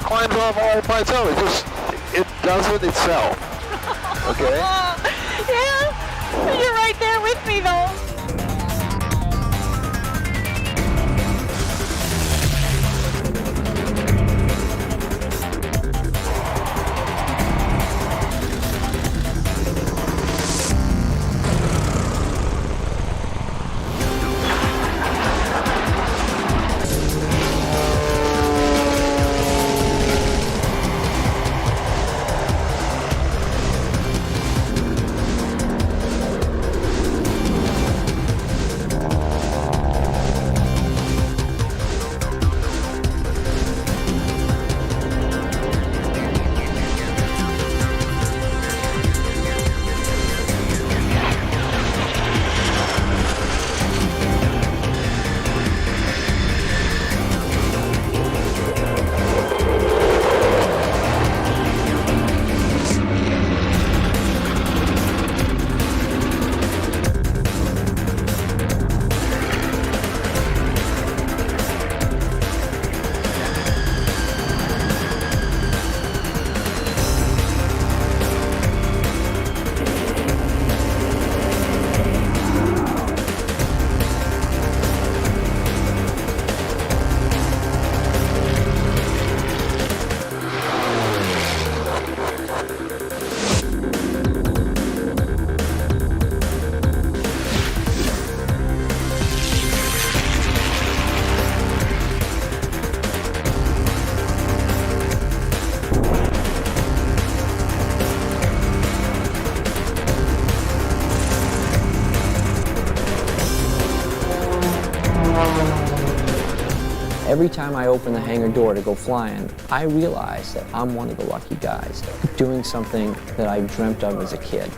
climbs off all by itself. It does it itself. Okay? Yeah, you're right there with me though. Every time I open the hangar door to go flying, I realize that I'm one of the lucky guys doing something that I dreamt of as a kid.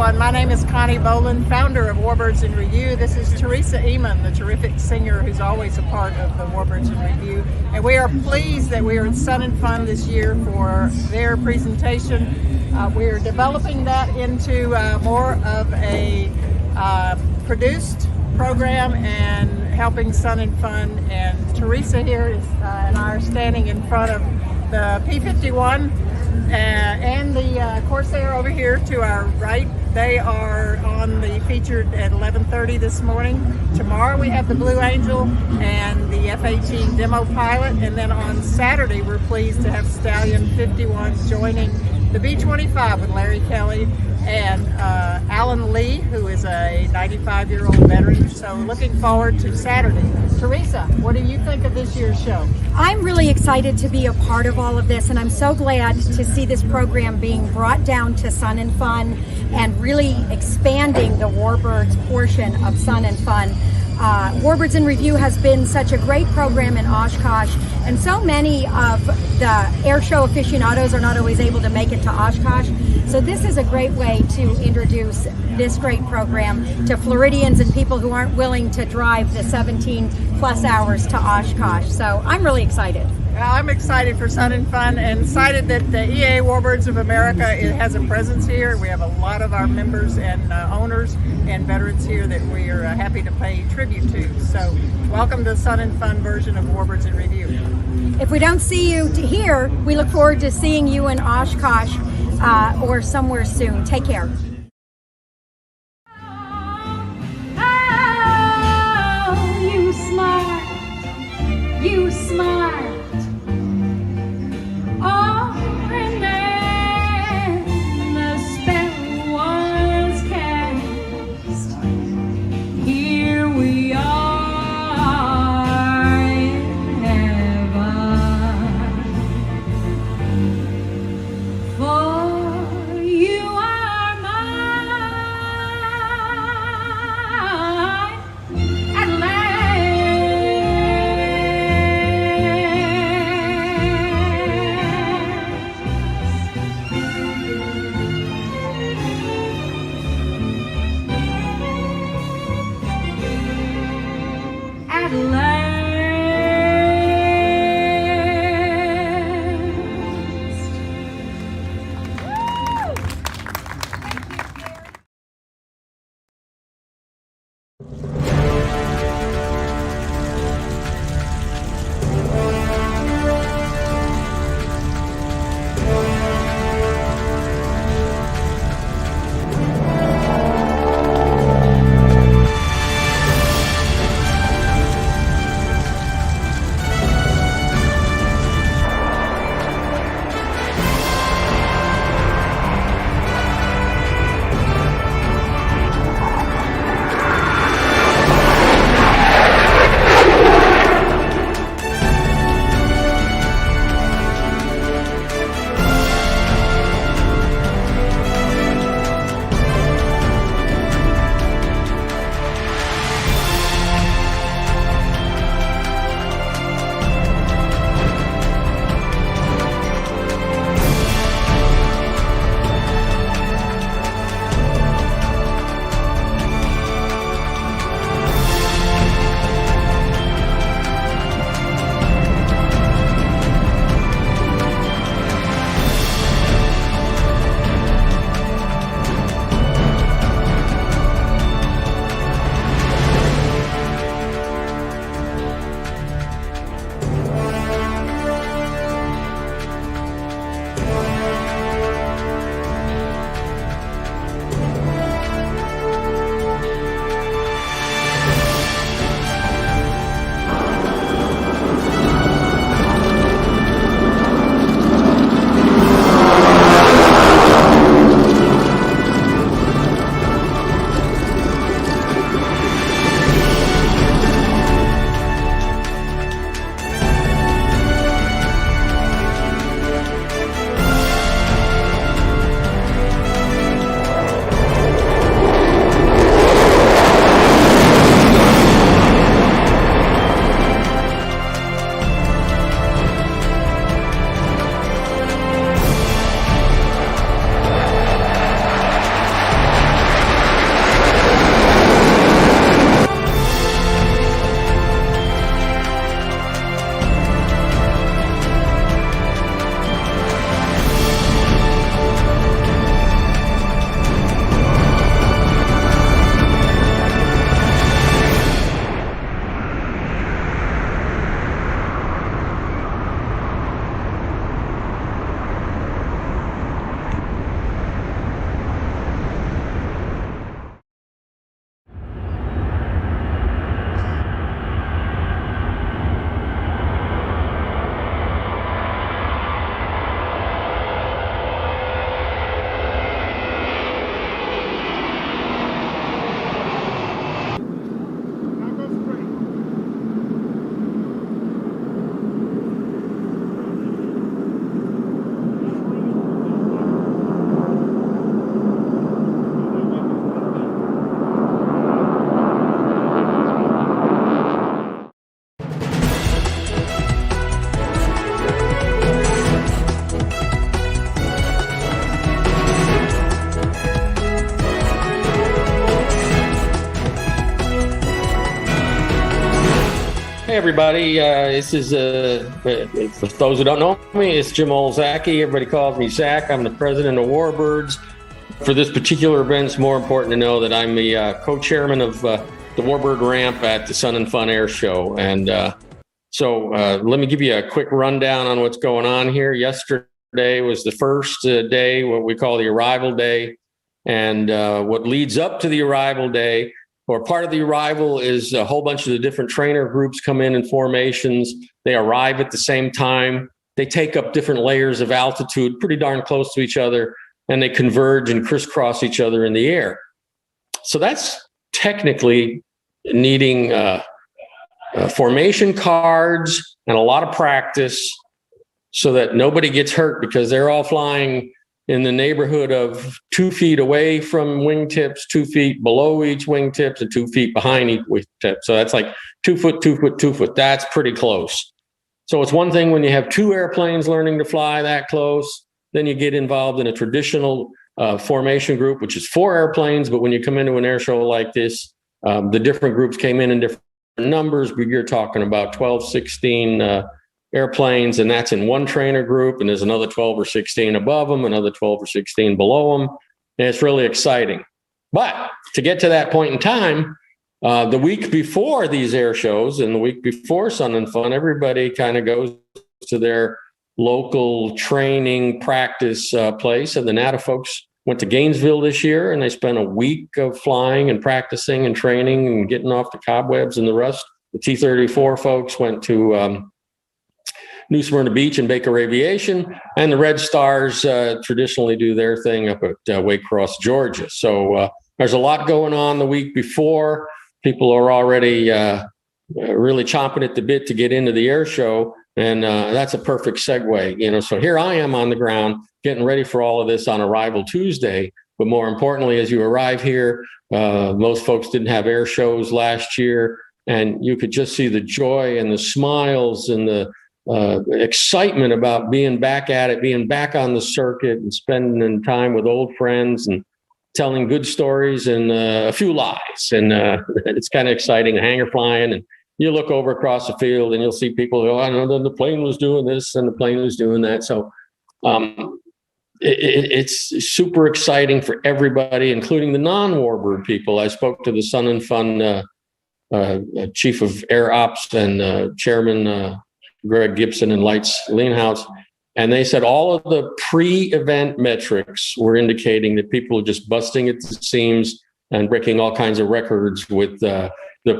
everyone. My name is Connie Boland, founder of Warbirds in Review. This is Teresa Eamon, the terrific singer who's always a part of the Warbirds in Review. And we are pleased that we are at Sun and Fun this year for their presentation. We are developing that into more of a produced program and helping Sun and Fun. And Teresa here is, and I are standing in front of the P-51 and the Corsair over here to our right. They are on the featured at 11:30 this morning. Tomorrow we have the Blue Angel and the F-18 demo pilot, and then on Saturday we're pleased to have Stallion 51 joining the B-25 with Larry Kelly and Alan Lee, who is a 95-year-old veteran. So looking forward to Saturday. Teresa, what do you think of this year's show? I'm really excited to be a part of all of this, and I'm so glad to see this program being brought down to Sun and Fun and really expanding the Warbirds portion of Sun and Fun. Warbirds in Review has been such a great program in Oshkosh, and so many of the air show aficionados are not always able to make it to Oshkosh. So this is a great way to introduce this great program to Floridians and people who aren't willing to drive the 17 plus hours to Oshkosh. So I'm really excited. I'm excited for Sun and Fun, and excited that the EA Warbirds of America has a presence here. We have a lot of our members and owners and veterans here that we are happy to pay tribute to. So welcome to the Sun and Fun version of Warbirds in Review. If we don't see you here, we look forward to seeing you in Oshkosh or somewhere soon. Take care. Oh, you smart, you smart. Oh, and then the spell was cast. Here we are in heaven. For you are mine at last. Hey everybody, this is, for those who don't know me, it's Jim Olzacki. Everybody calls me Zack. I'm the president of Warbirds. For this particular event, it's more important to know that I'm the co-chairman of the Warbird ramp at the Sun and Fun Air Show. And so let me give you a quick rundown on what's going on here. Yesterday was the first day, what we call the arrival day. And what leads up to the arrival day, or part of the arrival, is a whole bunch of the different trainer groups come in formations. They arrive at the same time. They take up different layers of altitude, pretty darn close to each other, and they converge and crisscross each other in the air. So that's technically needing formation cards and a lot of practice so that nobody gets hurt, because they're all flying in the neighborhood of 2 feet away from wingtips, 2 feet below each wingtips, and 2 feet behind each wingtip. So that's like 2 foot, 2 foot, 2 foot. That's pretty close. So it's one thing when you have two airplanes learning to fly that close, then you get involved in a traditional formation group, which is 4 airplanes. But when you come into an air show like this, the different groups came in different numbers, but you're talking about 12, 16 airplanes, and that's in one trainer group, and there's another 12 or 16 above them, another 12 or 16 below them, and it's really exciting. But to get to that point in time, the week before these air shows and the week before Sun and Fun, everybody kind of goes to their local training practice place, and the NATA folks went to Gainesville this year, and they spent a week of flying and practicing and training and getting off the cobwebs and the rust. The T-34 folks went to New Smyrna Beach and Baker Aviation, and the Red Stars traditionally do their thing up at Waycross, Georgia. So there's a lot going on the week before. People are already really chomping at the bit to get into the air show, and that's a perfect segue. So here I am on the ground getting ready for all of this on arrival Tuesday. But more importantly, as you arrive here, most folks didn't have air shows last year, and you could just see the joy and the smiles and the excitement about being back at it, being back on the circuit and spending time with old friends and telling good stories and a few lies. And it's kind of exciting, hangar flying, and you look over across the field and you'll see people go, I know the plane was doing this and the plane was doing that. So it's super exciting for everybody, including the non-Warbird people. I spoke to the Sun and Fun Chief of Air Ops and Chairman Greg Gibson and Lights Leanhouse, and they said all of the pre-event metrics were indicating that people are just busting at the seams and breaking all kinds of records with the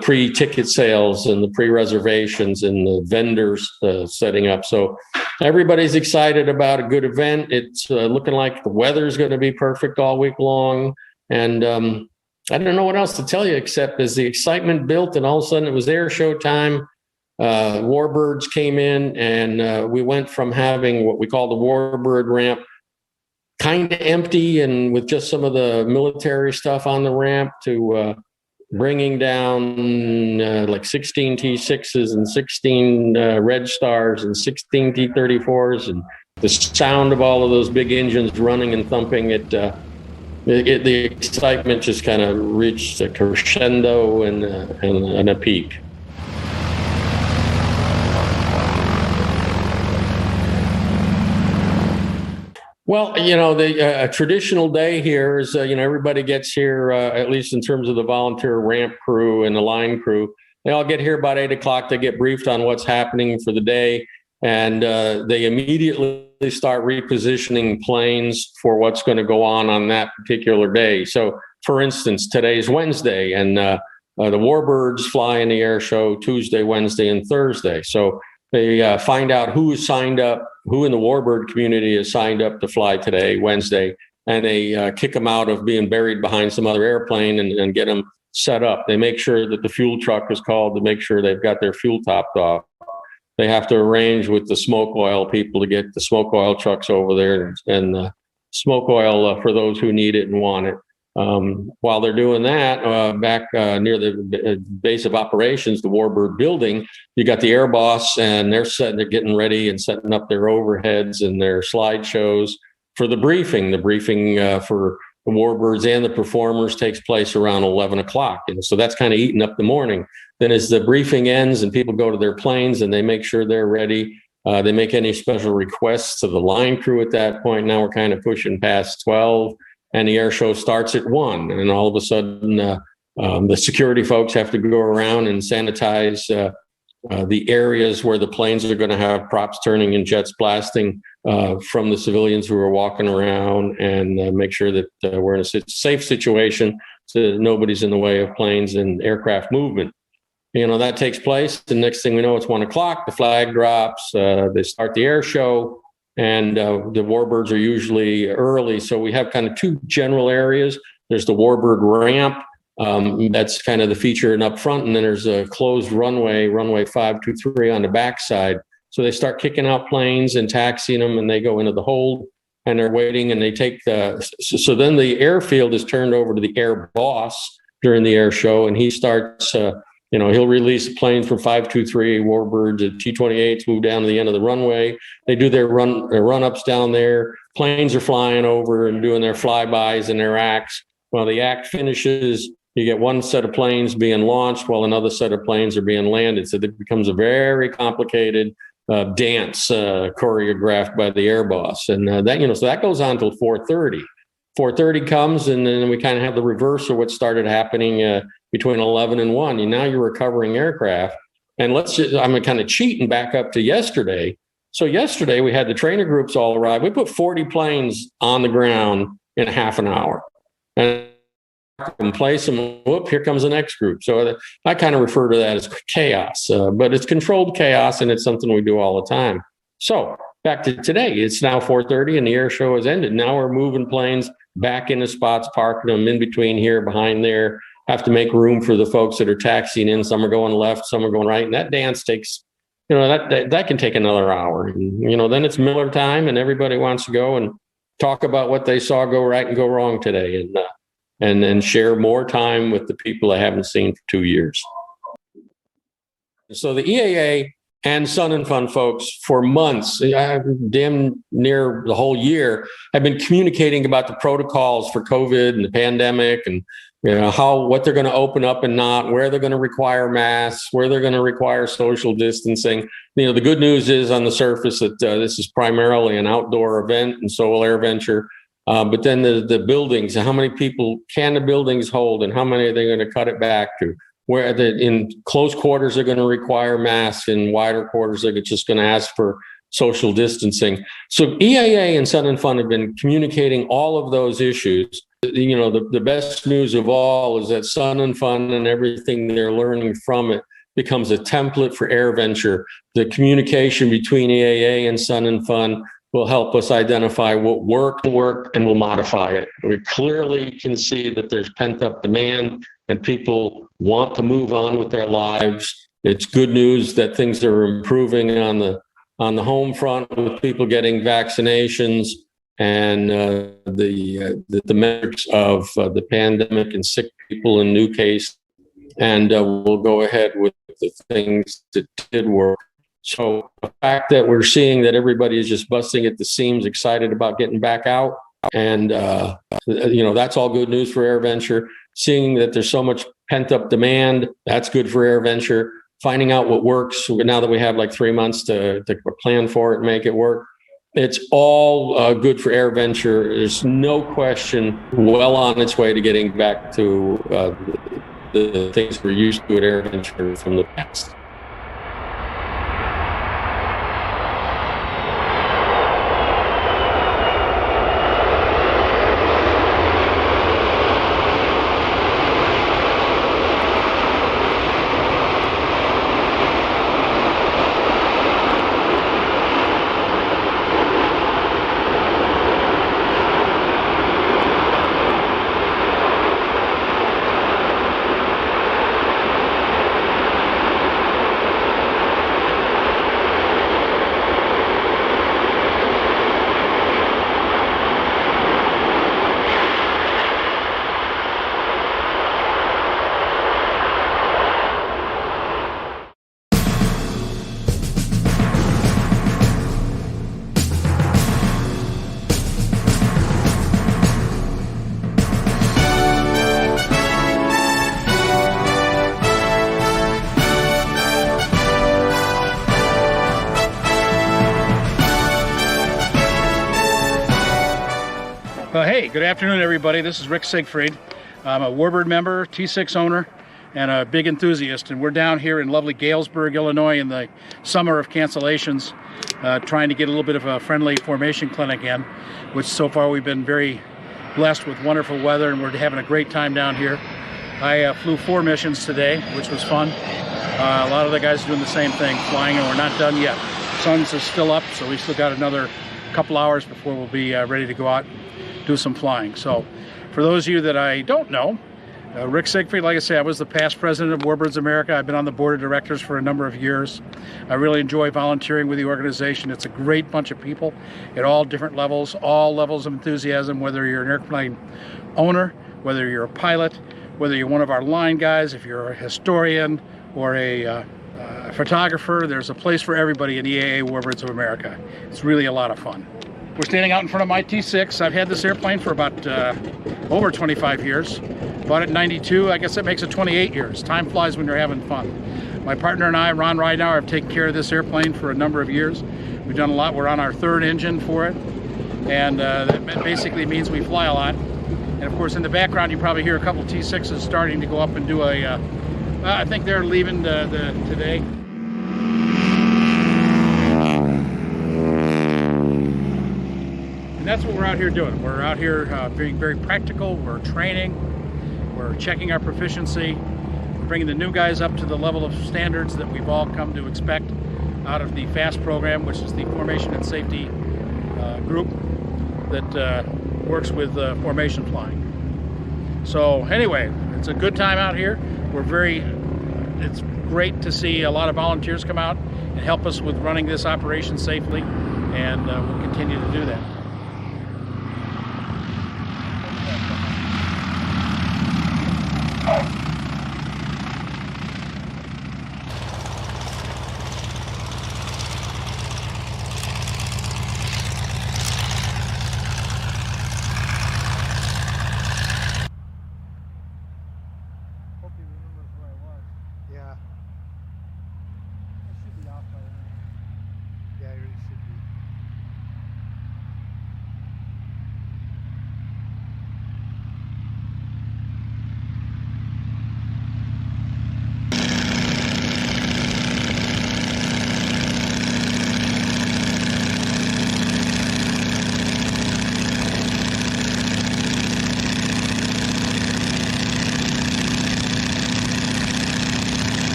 pre-ticket sales and the pre-reservations and the vendors setting up. So everybody's excited about a good event. It's looking like the weather is going to be perfect all week long. And I don't know what else to tell you, except as the excitement built and all of a sudden it was air show time, Warbirds came in, and we went from having what we call the Warbird ramp kind of empty and with just some of the military stuff on the ramp to bringing down like 16 T6s and 16 Red Stars and 16 T-34s, and the sound of all of those big engines running and thumping. The excitement just kind of reached a crescendo and a peak. Well, a traditional day here is, everybody gets here, at least in terms of the volunteer ramp crew and the line crew. They all get here about 8 o'clock. They get briefed on what's happening for the day, and they immediately start repositioning planes for what's going to go on that particular day. So, for instance, today's Wednesday, and the Warbirds fly in the air show Tuesday, Wednesday, and Thursday. So they find out who is signed up, who in the Warbird community is signed up to fly today, Wednesday, and they kick them out of being buried behind some other airplane and get them set up. They make sure that the fuel truck is called to make sure they've got their fuel topped off. They have to arrange with the smoke oil people to get the smoke oil trucks over there and smoke oil for those who need it and want it. While they're doing that, back near the base of operations, the Warbird building, you got the air boss, and they're getting ready and setting up their overheads and their slideshows for the briefing. The briefing for the Warbirds and the performers takes place around 11 o'clock. And so that's kind of eating up the morning. Then as the briefing ends and people go to their planes and they make sure they're ready, they make any special requests to the line crew at that point. Now we're kind of pushing past 12 and the air show starts at 1. And all of a sudden, the security folks have to go around and sanitize the areas where the planes are going to have props turning and jets blasting from the civilians who are walking around, and make sure that we're in a safe situation so that nobody's in the way of planes and aircraft movement. That takes place. The next thing we know, it's 1 o'clock. The flag drops. They start the air show, and the Warbirds are usually early. So we have kind of 2 general areas. There's the Warbird ramp. That's kind of the feature and up front. And then there's a closed runway 523 on the backside. So they start kicking out planes and taxiing them, and they go into the hold, and they're waiting, and they take so then the airfield is turned over to the air boss during the air show, and he starts, he'll release planes from 523, Warbirds, T-28s move down to the end of the runway. They do their run-ups down there. Planes are flying over and doing their flybys and their acts. While the act finishes, you get one set of planes being launched while another set of planes are being landed. So it becomes a very complicated dance choreographed by the air boss. And so that goes on till 4:30. 4:30 comes, and then we kind of have the reverse of what started happening between 11 and 1. And now you're recovering aircraft. And I'm kind of cheating back up to yesterday. So yesterday we had the trainer groups all arrive. We put 40 planes on the ground in a half an hour. And place them, whoop, here comes the next group. So I kind of refer to that as chaos, but it's controlled chaos, and it's something we do all the time. So back to today, it's now 4:30 and the air show has ended. Now we're moving planes back into spots, parking them in between here, behind there, have to make room for the folks that are taxiing in. Some are going left, some are going right. And that dance takes, that can take another hour. And, then it's Miller time, and everybody wants to go and talk about what they saw go right and go wrong today. And share more time with the people I haven't seen for 2 years. So the EAA and Sun and Fun folks for months, damn near the whole year, have been communicating about the protocols for COVID and the pandemic, and what they're going to open up and not, where they're going to require masks, where they're going to require social distancing. The good news is on the surface that this is primarily an outdoor event, and so will AirVenture. But then the buildings, how many people can the buildings hold, and how many are they going to cut it back to? Where in close quarters are going to require masks, in wider quarters they're just going to ask for social distancing. So EAA and Sun and Fun have been communicating all of those issues. The best news of all is that Sun and Fun and everything they're learning from it becomes a template for AirVenture. The communication between EAA and Sun and Fun will help us identify what worked, and we'll modify it. We clearly can see that there's pent-up demand and people want to move on with their lives. It's good news that things are improving on the home front with people getting vaccinations, and the metrics of the pandemic and sick people and new cases. And we'll go ahead with the things that did work. So the fact that we're seeing that everybody is just busting at the seams, excited about getting back out, and that's all good news for AirVenture. Seeing that there's so much pent up demand, that's good for AirVenture. Finding out what works now that we have like 3 months to plan for it and make it work. It's all good for AirVenture. There's no question, well on its way to getting back to the things we're used to at AirVenture from the past. Hey, good afternoon, everybody. This is Rick Siegfried. I'm a Warbird member, T6 owner, and a big enthusiast. And we're down here in lovely Galesburg, Illinois in the summer of cancellations, trying to get a little bit of a friendly formation clinic in, which so far we've been very blessed with wonderful weather, and we're having a great time down here. I flew 4 missions today, which was fun. A lot of the guys are doing the same thing, flying, and we're not done yet. Sun's is still up, so we still got another couple hours before we'll be ready to go out and do some flying. So for those of you that I don't know, Rick Siegfried, like I say, I was the past president of Warbirds America. I've been on the board of directors for a number of years. I really enjoy volunteering with the organization. It's a great bunch of people at all different levels, all levels of enthusiasm, whether you're an airplane owner, whether you're a pilot, whether you're one of our line guys, if you're a historian or a photographer. There's a place for everybody in EAA Warbirds of America. It's really a lot of fun. We're standing out in front of my T6. I've had this airplane for about over 25 years. Bought it in '92. I guess that makes it 28 years. Time flies when you're having fun. My partner and I, Ron Ridenauer, have taken care of this airplane for a number of years. We've done a lot. We're on our 3rd engine for it. And that basically means we fly a lot. And of course, in the background, you probably hear a couple T6s starting to go up and do a, I think they're leaving today. And that's what we're out here doing. We're out here being very practical. We're training. We're checking our proficiency. We're bringing the new guys up to the level of standards that we've all come to expect out of the FAST program, which is the Formation and Safety group that works with formation flying. So anyway, it's a good time out here. It's great to see a lot of volunteers come out and help us with running this operation safely, and we'll continue to do that.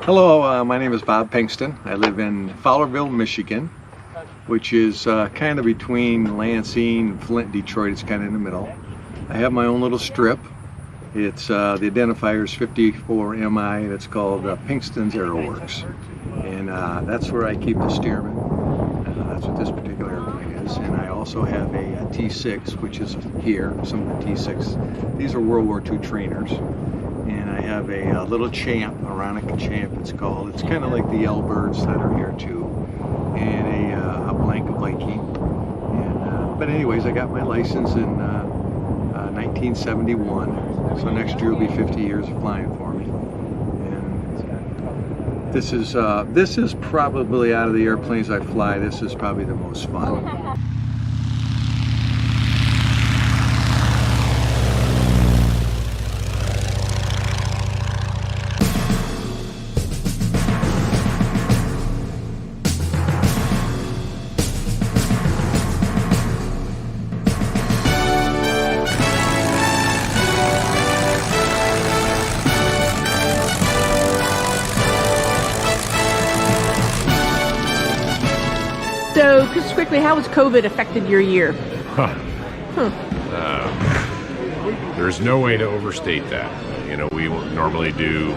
Hello, my name is Bob Pinkston. I live in Fowlerville, Michigan, which is kind of between Lansing, Flint, Detroit. It's kind of in the middle. I have my own little strip. It's the identifier is 54MI. It's called Pinkston's Aeroworks, and that's where I keep the steerman. That's what this particular airplane is. And I also have a T6, which is here. Some of the T6. These are World War II trainers. And I have a little champ, Aeronica champ it's called. It's kind of like the L-birds that are here too. And a Blanca Viking. And, but anyways, I got my license in 1971. So next year will be 50 years of flying for me. And this is probably, out of the airplanes I fly, this is probably the most fun. So, just quickly, how has COVID affected your year? There's no way to overstate that. You know, we normally do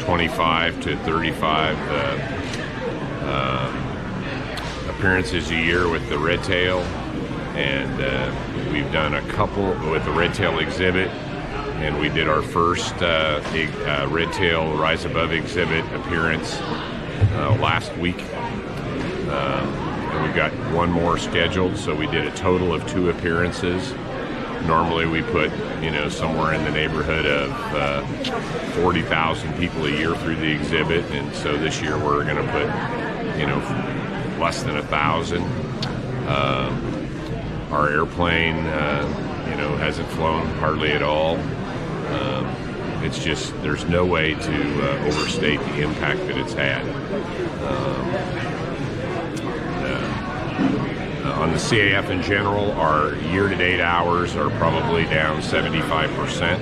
25 to 35 appearances a year with the Red Tail, and we've done a couple with the Red Tail exhibit, and we did our first Red Tail Rise Above exhibit appearance last week. And we've got one more scheduled, so we did a total of 2 appearances. Normally we put, you know, somewhere in the neighborhood of 40,000 people a year through the exhibit, and so this year we're going to put, you know, less than 1,000. Our airplane, hasn't flown hardly at all. It's just, there's no way to overstate the impact that it's had. On the CAF in general, our year-to-date hours are probably down 75%.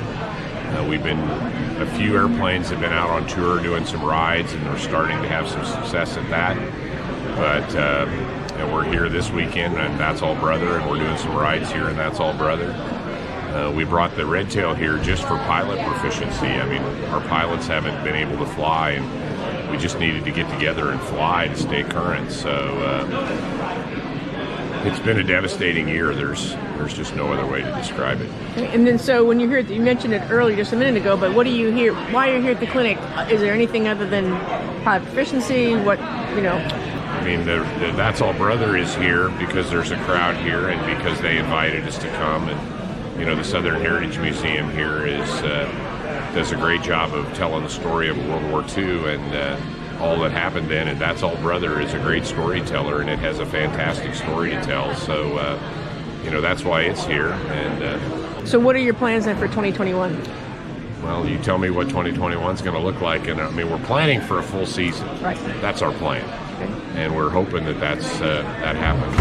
A few airplanes have been out on tour doing some rides, and they're starting to have some success at that. But we're here this weekend, and that's all brother, and we're doing some rides here, and that's all brother. We brought the Red Tail here just for pilot proficiency. I mean, our pilots haven't been able to fly, and we just needed to get together and fly to stay current. So it's been a devastating year. There's just no other way to describe it. And then, so when you're here, you mentioned it earlier, just a minute ago, but what do you hear? Why are you here at the clinic? Is there anything other than pilot proficiency? What, I mean, That's All Brother is here because there's a crowd here and because they invited us to come. And, the Southern Heritage Museum here does a great job of telling the story of World War II and all that happened then. And That's All Brother is a great storyteller, and it has a fantastic story to tell. So, that's why it's here. And so what are your plans then for 2021? Well, you tell me what 2021 is going to look like. And I mean, we're planning for a full season. Right. That's our plan. Okay. And we're hoping that that happens.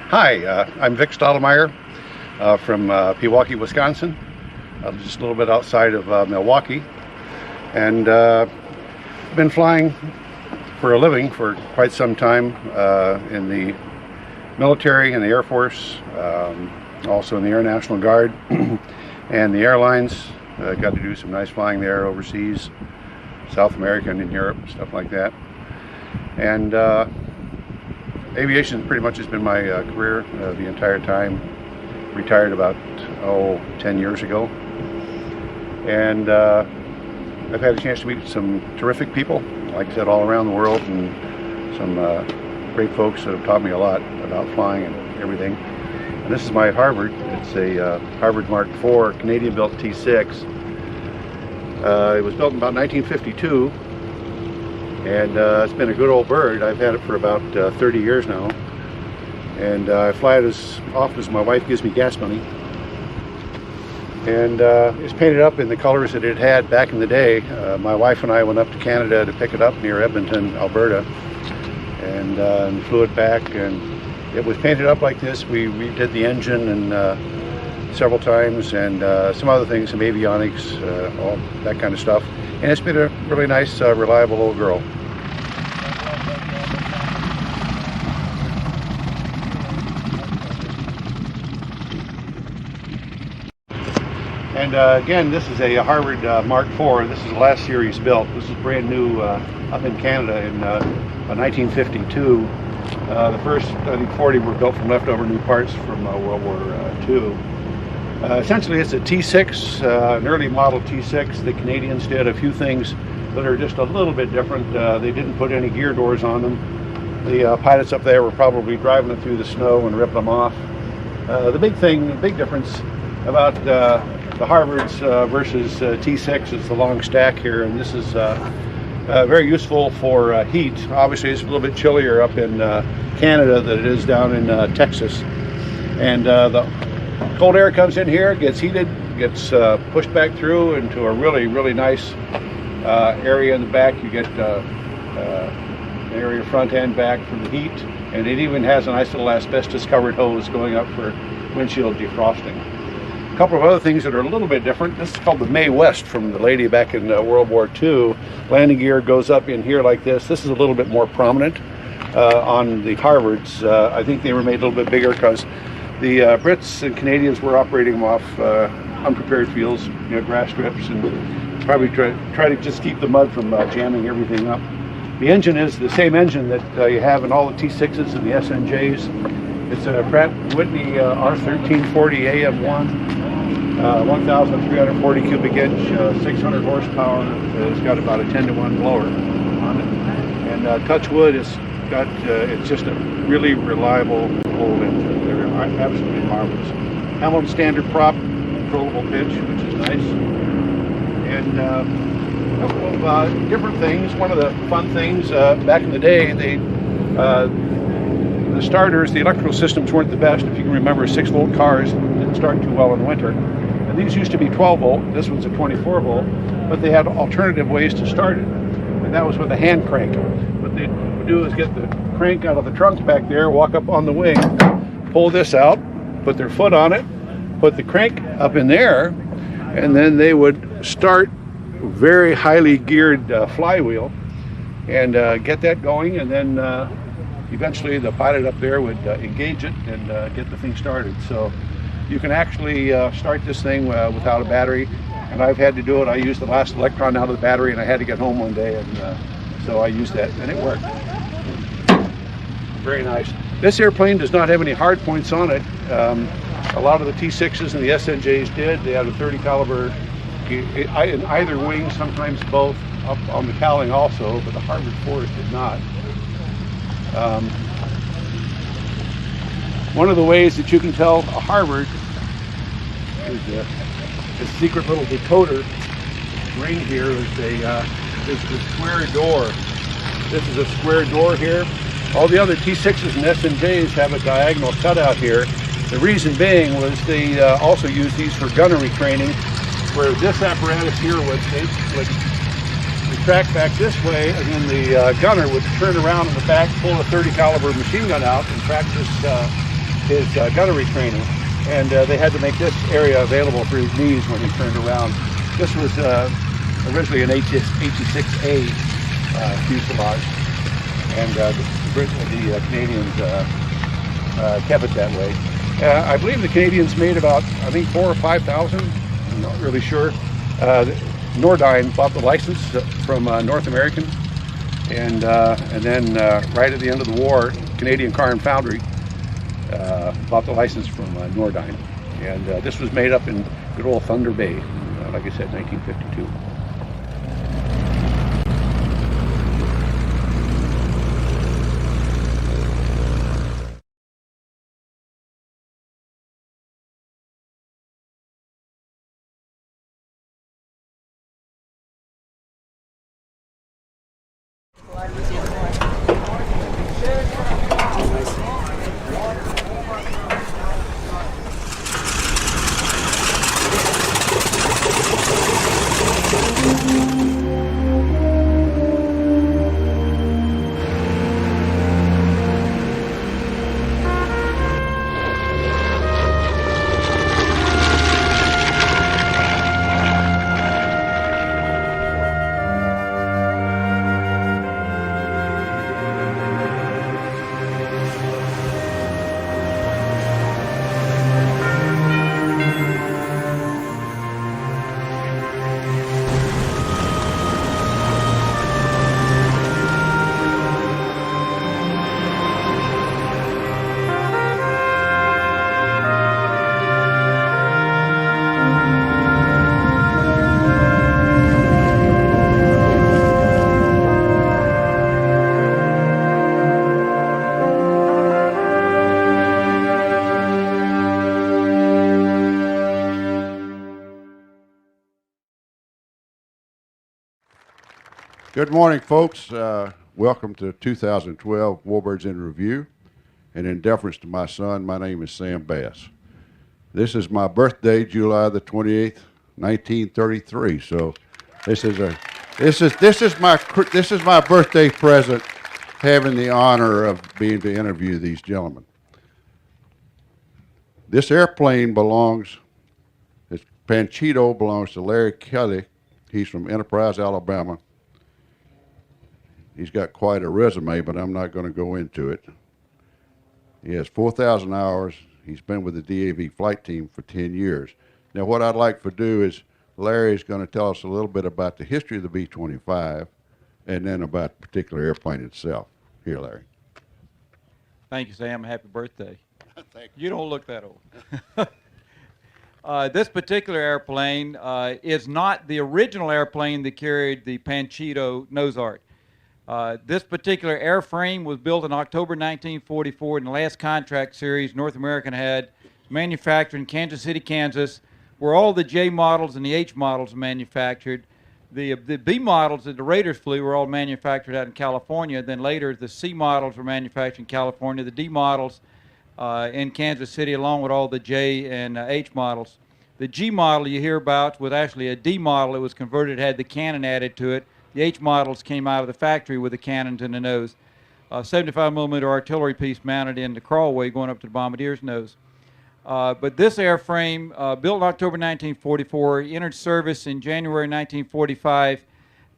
Hi, I'm Vic Stottlemyre from Pewaukee, Wisconsin, just a little bit outside of Milwaukee, and been flying for a living for quite some time in the military and the Air Force, also in the Air National Guard and the airlines. Got to do some nice flying there overseas, South America and in Europe, stuff like that. And aviation pretty much has been my career the entire time. Retired about 10 years ago, and I've had a chance to meet some terrific people, like I said, all around the world, and some great folks that have taught me a lot about flying and everything. And this is my Harvard. It's a Harvard Mark IV Canadian-built T6. It was built in about 1952. And it's been a good old bird. I've had it for about 30 years now. And I fly it as often as my wife gives me gas money. And it's painted up in the colors that it had back in the day. My wife and I went up to Canada to pick it up near Edmonton, Alberta, and flew it back. And it was painted up like this. We redid the engine and several times, and some other things, some avionics, all that kind of stuff. And it's been a really nice, reliable old girl. And again, this is a Harvard Mark IV. This is the last series built. This is brand new up in Canada in 1952. The first, I think, 40 were built from leftover new parts from World War II. Essentially, it's a T6, an early model T6. The Canadians did a few things that are just a little bit different. They didn't put any gear doors on them. The pilots up there were probably driving it through the snow and ripped them off. The big difference about the Harvards versus T6 is the long stack here, and this is very useful for heat. Obviously, it's a little bit chillier up in Canada than it is down in Texas, and the cold air comes in here, gets heated, gets pushed back through into a really nice area in the back. You get an area front and back for the heat, and it even has a nice little asbestos covered hose going up for windshield defrosting. A couple of other things that are a little bit different. This is called the Mae West from the lady back in World War II. Landing gear goes up in here like this. This is a little bit more prominent on the Harvards. I think they were made a little bit bigger because the Brits and Canadians were operating them off unprepared fields, grass strips, and probably try to just keep the mud from jamming everything up. The engine is the same engine that you have in all the T6s and the SNJs. It's a Pratt & Whitney R1340 AM1, 1,340 cubic inch, 600 horsepower. It's got about a 10-to-1 blower on it. And touch wood, is it's just a really reliable old engine. They're absolutely marvelous. Hamilton standard prop, controllable pitch, which is nice. And a couple of different things. One of the fun things back in the day, the starters, the electrical systems weren't the best. If you can remember, 6-volt cars didn't start too well in the winter. And these used to be 12-volt. This one's a 24-volt, but they had alternative ways to start it, and that was with a hand crank. What they would do is get the crank out of the trunk back there, walk up on the wing, pull this out, put their foot on it, put the crank up in there, and then they would start very highly geared flywheel and get that going, and then eventually the pilot up there would engage it and get the thing started. So you can actually start this thing without a battery, and I've had to do it. I used the last electron out of the battery, and I had to get home one day, and so I used that, and it worked. Very nice. This airplane does not have any hard points on it. A lot of the T6s and the SNJs did. They had a 30 caliber in either wing, sometimes both, up on the cowling also, but the Harvard 4s did not. One of the ways that you can tell a Harvard is this secret little decoder ring here is a square door. This is a square door here. All the other T6s and SNJs have a diagonal cutout here. The reason being was they also use these for gunnery training, where this apparatus here would retract back this way, and then the gunner would turn around in the back, pull a 30 caliber machine gun out, and practice his gunnery training. And they had to make this area available for his knees when he turned around. This was originally an 86A fuselage, and the Canadians kept it that way. I believe the Canadians made about, I think, 4,000 or 5,000. I'm not really sure. Nordyne bought the license from North American, and then right at the end of the war, Canadian Car and Foundry bought the license from Nordyne, and this was made up in good old Thunder Bay, like I said, 1952. Good morning, folks. Welcome to 2012 Warbirds in Review. And in deference to my son, my name is Sam Bass. This is my birthday, July the 28th, 1933. So this is my birthday present, having the honor of being to interview these gentlemen. This airplane Panchito belongs to Larry Kelly. He's from Enterprise, Alabama. He's got quite a resume, but I'm not going to go into it. He has 4,000 hours. He's been with the DAV flight team for 10 years. Now, what I'd like to do is Larry's going to tell us a little bit about the history of the B-25 and then about the particular airplane itself. Here, Larry. Thank you, Sam. Happy birthday. Thank you. You don't look that old. This particular airplane is not the original airplane that carried the Panchito nose art. This particular airframe was built in October 1944 in the last contract series North American had, manufactured in Kansas City, Kansas, where all the J models and the H models were manufactured. The B models that the Raiders flew were all manufactured out in California. Then later, the C models were manufactured in California. The D models in Kansas City, along with all the J and H models. The G model you hear about was actually a D model. It was converted, had the cannon added to it. The H models came out of the factory with the cannons in the nose. 75 millimeter artillery piece mounted in the crawlway going up to the bombardier's nose. But this airframe, built in October 1944, entered service in January 1945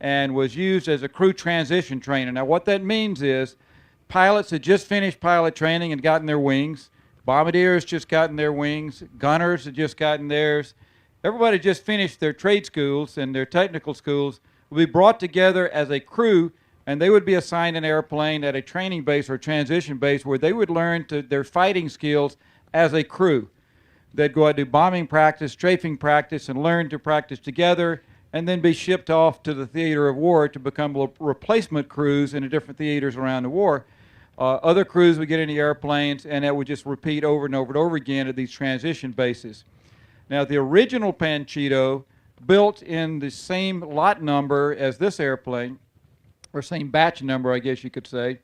and was used as a crew transition trainer. Now what that means is pilots had just finished pilot training and gotten their wings. Bombardiers just gotten their wings. Gunners had just gotten theirs. Everybody just finished their trade schools and their technical schools would be brought together as a crew, and they would be assigned an airplane at a training base or transition base where they would learn their fighting skills as a crew. They'd go out and do bombing practice, strafing practice, and learn to practice together, and then be shipped off to the theater of war to become replacement crews in the different theaters around the war. Other crews would get in the airplanes, and that would just repeat over and over and over again at these transition bases. Now, the original Panchito, built in the same lot number as this airplane, or same batch number, I guess you could say,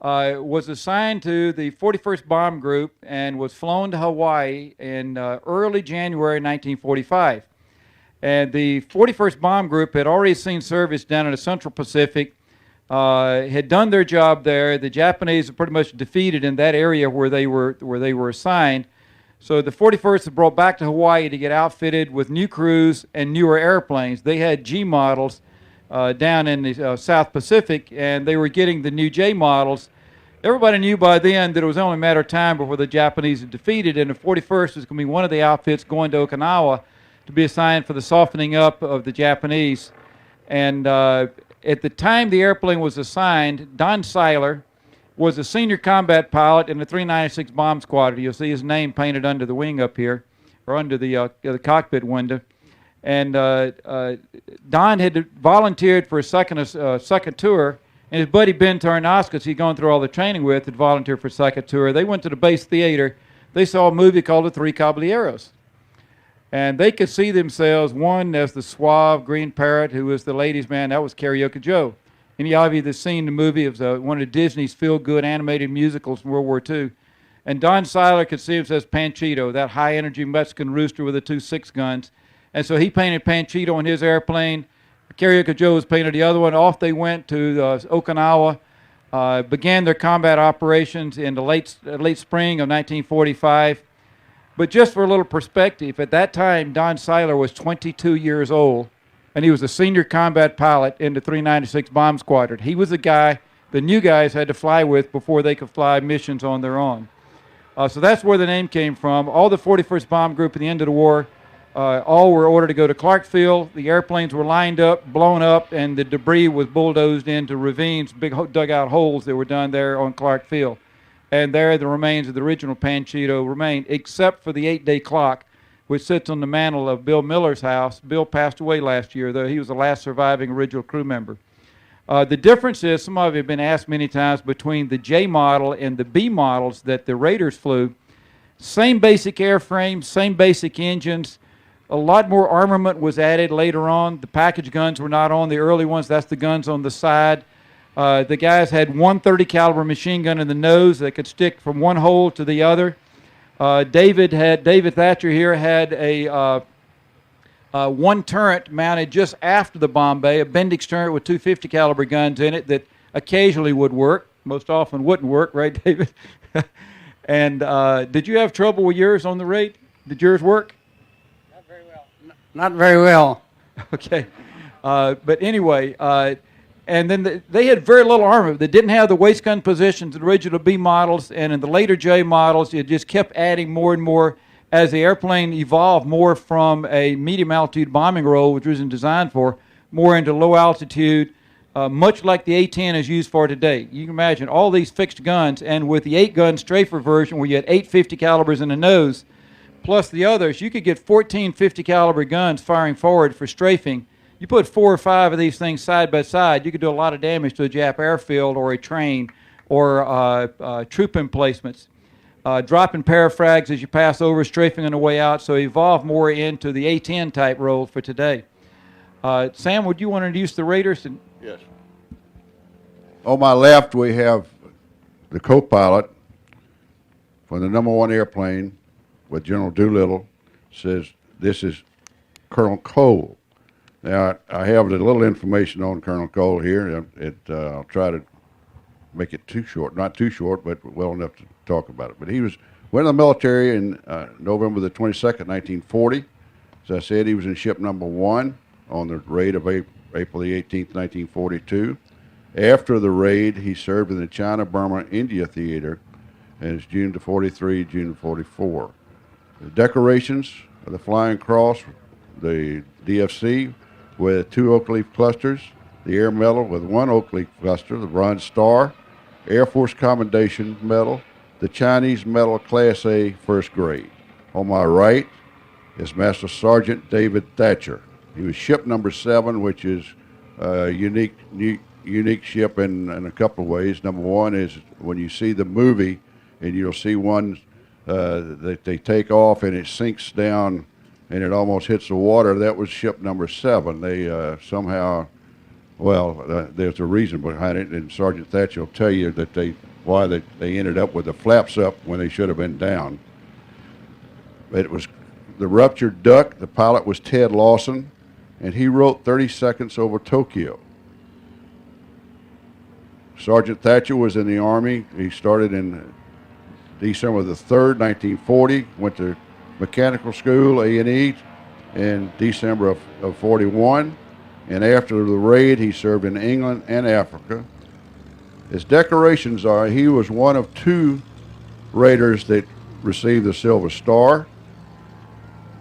was assigned to the 41st Bomb Group and was flown to Hawaii in early January 1945. And the 41st Bomb Group had already seen service down in the Central Pacific, had done their job there. The Japanese were pretty much defeated in that area where they were assigned. So the 41st was brought back to Hawaii to get outfitted with new crews and newer airplanes. They had G models down in the South Pacific, and they were getting the new J models. Everybody knew by then that it was only a matter of time before the Japanese had defeated, and the 41st was going to be one of the outfits going to Okinawa to be assigned for the softening up of the Japanese. And at the time the airplane was assigned, Don Seiler was a senior combat pilot in the 396 Bomb Squadron. You'll see his name painted under the wing up here, or under the cockpit window. And Don had volunteered for a second tour, and his buddy Ben Tarnauskas, he'd gone through all the training with, had volunteered for a second tour. They went to the base theater. They saw a movie called The Three Caballeros. And they could see themselves, one as the suave green parrot who was the ladies' man. That was Karaoke Joe. Any of you that's seen the movie, it was one of Disney's feel-good animated musicals from World War II. And Don Seiler could see himself as Panchito, that high-energy Mexican rooster with the 2 6-guns. And so he painted Panchito on his airplane. Karaoke Joe was painted the other one. Off they went to Okinawa, began their combat operations in the late spring of 1945. But just for a little perspective, at that time, Don Seiler was 22 years old, and he was a senior combat pilot in the 396 Bomb Squadron. He was the guy the new guys had to fly with before they could fly missions on their own. So that's where the name came from. All the 41st Bomb Group at the end of the war, all were ordered to go to Clark Field. The airplanes were lined up, blown up, and the debris was bulldozed into ravines, big dugout holes that were done there on Clark Field. And there the remains of the original Panchito remained, except for the 8-day clock, which sits on the mantle of Bill Miller's house. Bill passed away last year, though he was the last surviving original crew member. The difference is, some of you have been asked many times, between the J model and the B models that the Raiders flew. Same basic airframe, same basic engines. A lot more armament was added later on. The package guns were not on the early ones. That's the guns on the side. The guys had one .30 caliber machine gun in the nose that could stick from one hole to the other. David Thatcher here had a one turret mounted just after the bomb bay, a Bendix turret with 250 caliber guns in it that occasionally would work, most often wouldn't work, right, David? And did you have trouble with yours on the raid? Did yours work? Not very well. Not very well. Okay. But anyway, and then they had very little armor. They didn't have the waist gun positions in the original B models, and in the later J models, it just kept adding more and more as the airplane evolved more from a medium altitude bombing role, which wasn't designed for, more into low altitude, much like the A-10 is used for today. You can imagine all these fixed guns, and with the 8-gun strafer version where you had 8 50 calibers in the nose, plus the others, you could get 14 50 caliber guns firing forward for strafing, You put 4 or 5 of these things side by side, you could do a lot of damage to a Jap airfield or a train or troop emplacements. Dropping parafrags as you pass over, strafing on the way out, so evolve more into the A-10 type role for today. Sam, would you want to introduce the Raiders? Yes. On my left, we have the co-pilot for the number 1 airplane with General Doolittle. Says this is Colonel Cole. Now, I have a little information on Colonel Cole here. I'll try to make it not too short, but well enough to talk about it. But he went in the military in November the 22nd, 1940. As I said, he was in ship number 1 on the raid of April the 18th, 1942. After the raid, he served in the China-Burma-India Theater, and it's June to 43, June to 44. The decorations of the Flying Cross, the DFC with 2 oak leaf clusters, the Air Medal with 1 oak leaf cluster, the Bronze Star, Air Force Commendation Medal, the Chinese Medal Class A First Grade. On my right is Master Sergeant David Thatcher. He was ship number 7, which is a unique ship in a couple of ways. Number 1 is when you see the movie, and you'll see one that they take off and it sinks down and it almost hits the water. That was ship number 7. They somehow, there's a reason behind it, and Sergeant Thatcher will tell you that why they ended up with the flaps up when they should have been down. It was the ruptured duck. The pilot was Ted Lawson, and he wrote 30 Seconds Over Tokyo. Sergeant Thatcher was in the Army. He started in December the 3rd, 1940, went to mechanical school, A&E, in December of 41. And after the raid, he served in England and Africa. His decorations are, he was one of 2 raiders that received the Silver Star,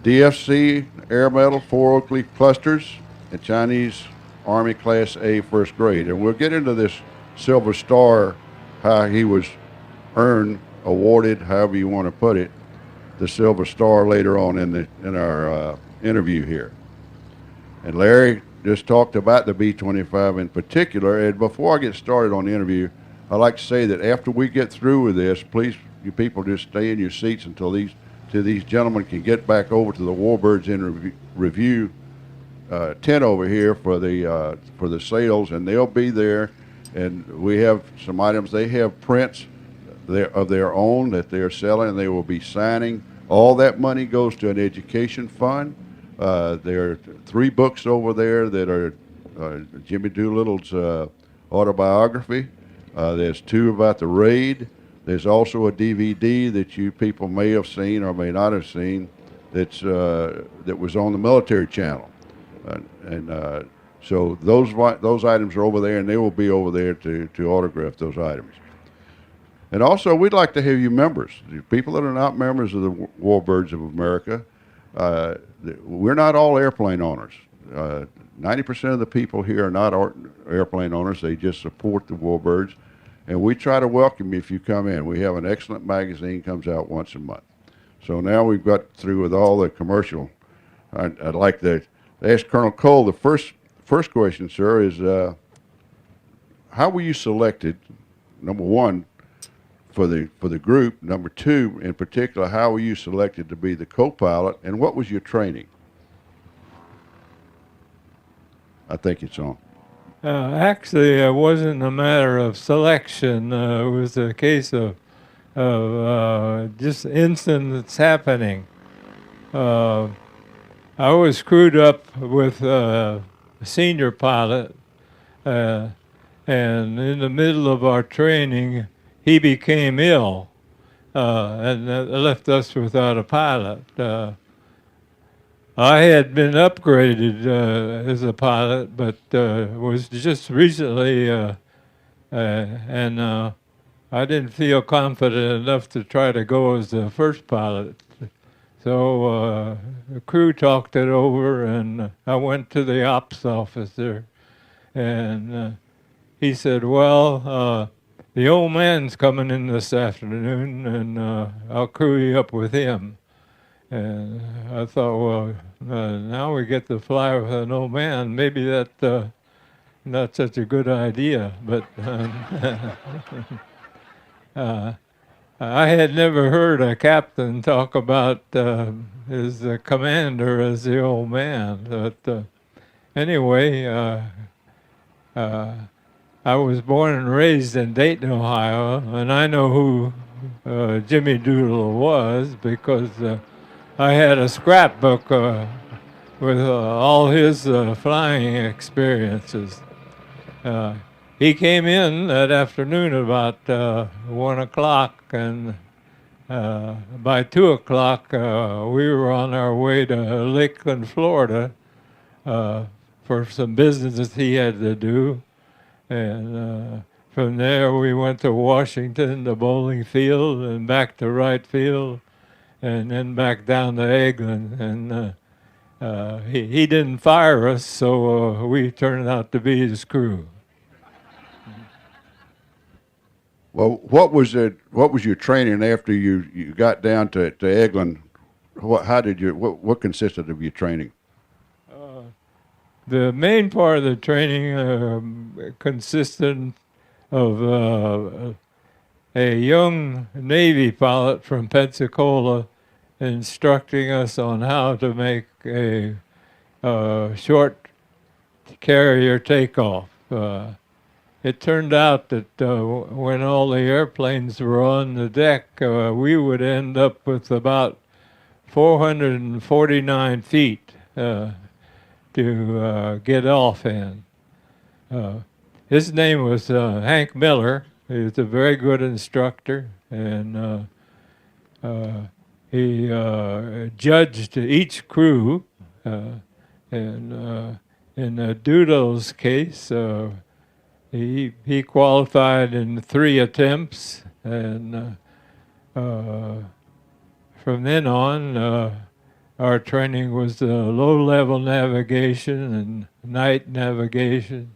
DFC Air Medal, 4 oak leaf clusters, and Chinese Army Class A First Grade. And we'll get into this Silver Star, how he was awarded, however you want to put it, the Silver Star later on in our interview here. And Larry just talked about the B-25 in particular. And before I get started on the interview, I'd like to say that after we get through with this, please, you people, just stay in your seats until these gentlemen can get back over to the Warbirds in review tent over here for the sales, and they'll be there. And we have some items. They have prints of their own that they're selling, and they will be signing. All that money goes to an education fund. There are 3 books over there that are Jimmy Doolittle's autobiography. There's 2 about the raid. There's also a DVD that you people may have seen or may not have seen that was on the military channel. So those items are over there, and they will be over there to autograph those items. And also, we'd like to have you members. The people that are not members of the Warbirds of America, we're not all airplane owners. 90% of the people here are not airplane owners. They just support the Warbirds. And we try to welcome you if you come in. We have an excellent magazine, comes out once a month. So now we've got through with all the commercial. I'd like to ask Colonel Cole, the first question, sir, is how were you selected, number 1, for the group? Number 2, in particular, how were you selected to be the co-pilot, and what was your training? I think it's on. Actually, it wasn't a matter of selection. It was a case of just incidents happening. I was crewed up with a senior pilot, and in the middle of our training, he became ill, and that left us without a pilot. I had been upgraded as a pilot, but was just recently, and I didn't feel confident enough to try to go as the first pilot. So the crew talked it over, and I went to the ops officer, and he said, well, the old man's coming in this afternoon, and I'll crew you up with him. And I thought, well, now we get to fly with an old man. Maybe that not such a good idea. But I had never heard a captain talk about his commander as the old man. But anyway, I was born and raised in Dayton, Ohio, and I know who Jimmy Doodle was because I had a scrapbook with all his flying experiences. He came in that afternoon about 1 o'clock, and by 2 o'clock we were on our way to Lakeland, Florida for some business he had to do. And from there we went to Washington, to Bowling Field, and back to Wright Field, and then back down to Eglin. And he didn't fire us, so we turned out to be his crew. Well, what was your training after you got down to Eglin? What consisted of your training? The main part of the training consisted of a young Navy pilot from Pensacola instructing us on how to make a short carrier takeoff. It turned out that when all the airplanes were on the deck, we would end up with about 449 feet to get off in. His name was Hank Miller. He was a very good instructor, and he judged each crew. And in Doodle's case, he qualified in 3 attempts, and from then on, our training was low-level navigation and night navigation,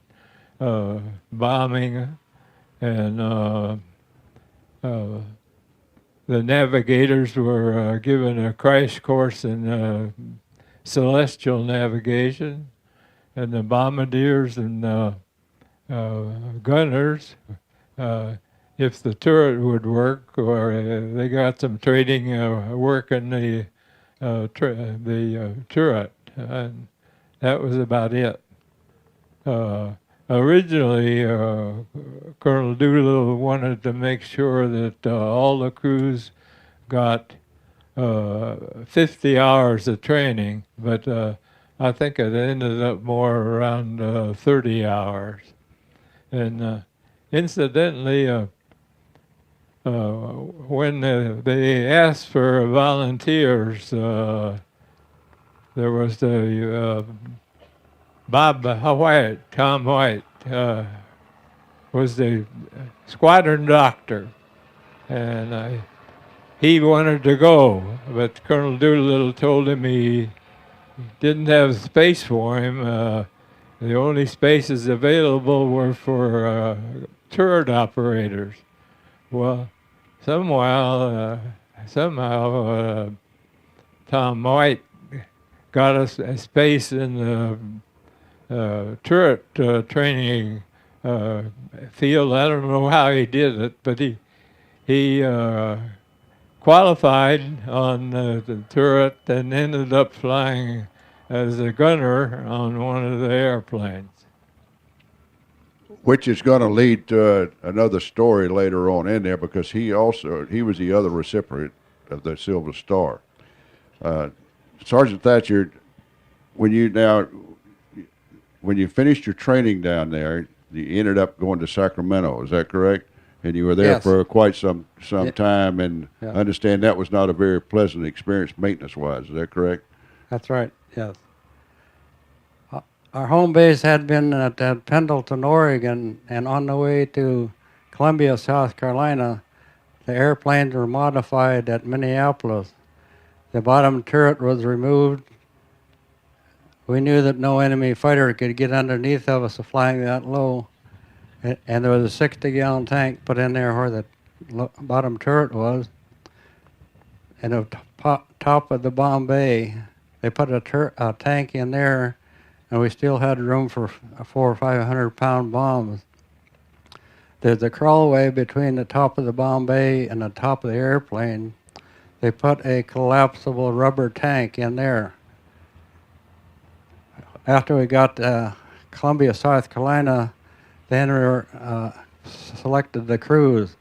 bombing, and the navigators were given a crash course in celestial navigation, and the bombardiers and gunners, if the turret would work, or they got some training work in the turret, and that was about it. Originally, Colonel Doolittle wanted to make sure that all the crews got 50 hours of training, but I think it ended up more around 30 hours. And incidentally, when they asked for volunteers, there was the Tom White, was the squadron doctor, and he wanted to go, but Colonel Doolittle told him he didn't have space for him. The only spaces available were for turret operators. Well, somehow Tom White got us a space in the turret training field. I don't know how he did it, but he qualified on the turret and ended up flying as a gunner on one of the airplanes. Which is going to lead to another story later on in there, because he was the other recipient of the Silver Star. Sergeant Thatcher, when you finished your training down there, you ended up going to Sacramento. Is that correct? And you were there Yes. for quite some time, and I understand that was not a very pleasant experience maintenance-wise. Is that correct? That's right, yes. Our home base had been at Pendleton, Oregon, and on the way to Columbia, South Carolina, the airplanes were modified at Minneapolis. The bottom turret was removed. We knew that no enemy fighter could get underneath of us flying that low, and there was a 60-gallon tank put in there where the bottom turret was. in the top of the bomb bay. They put a tank in there, and we still had room for 400 or 500 pound bombs. There's a crawlway between the top of the bomb bay and the top of the airplane. They put a collapsible rubber tank in there. After we got to Columbia, South Carolina, then we selected the cruise.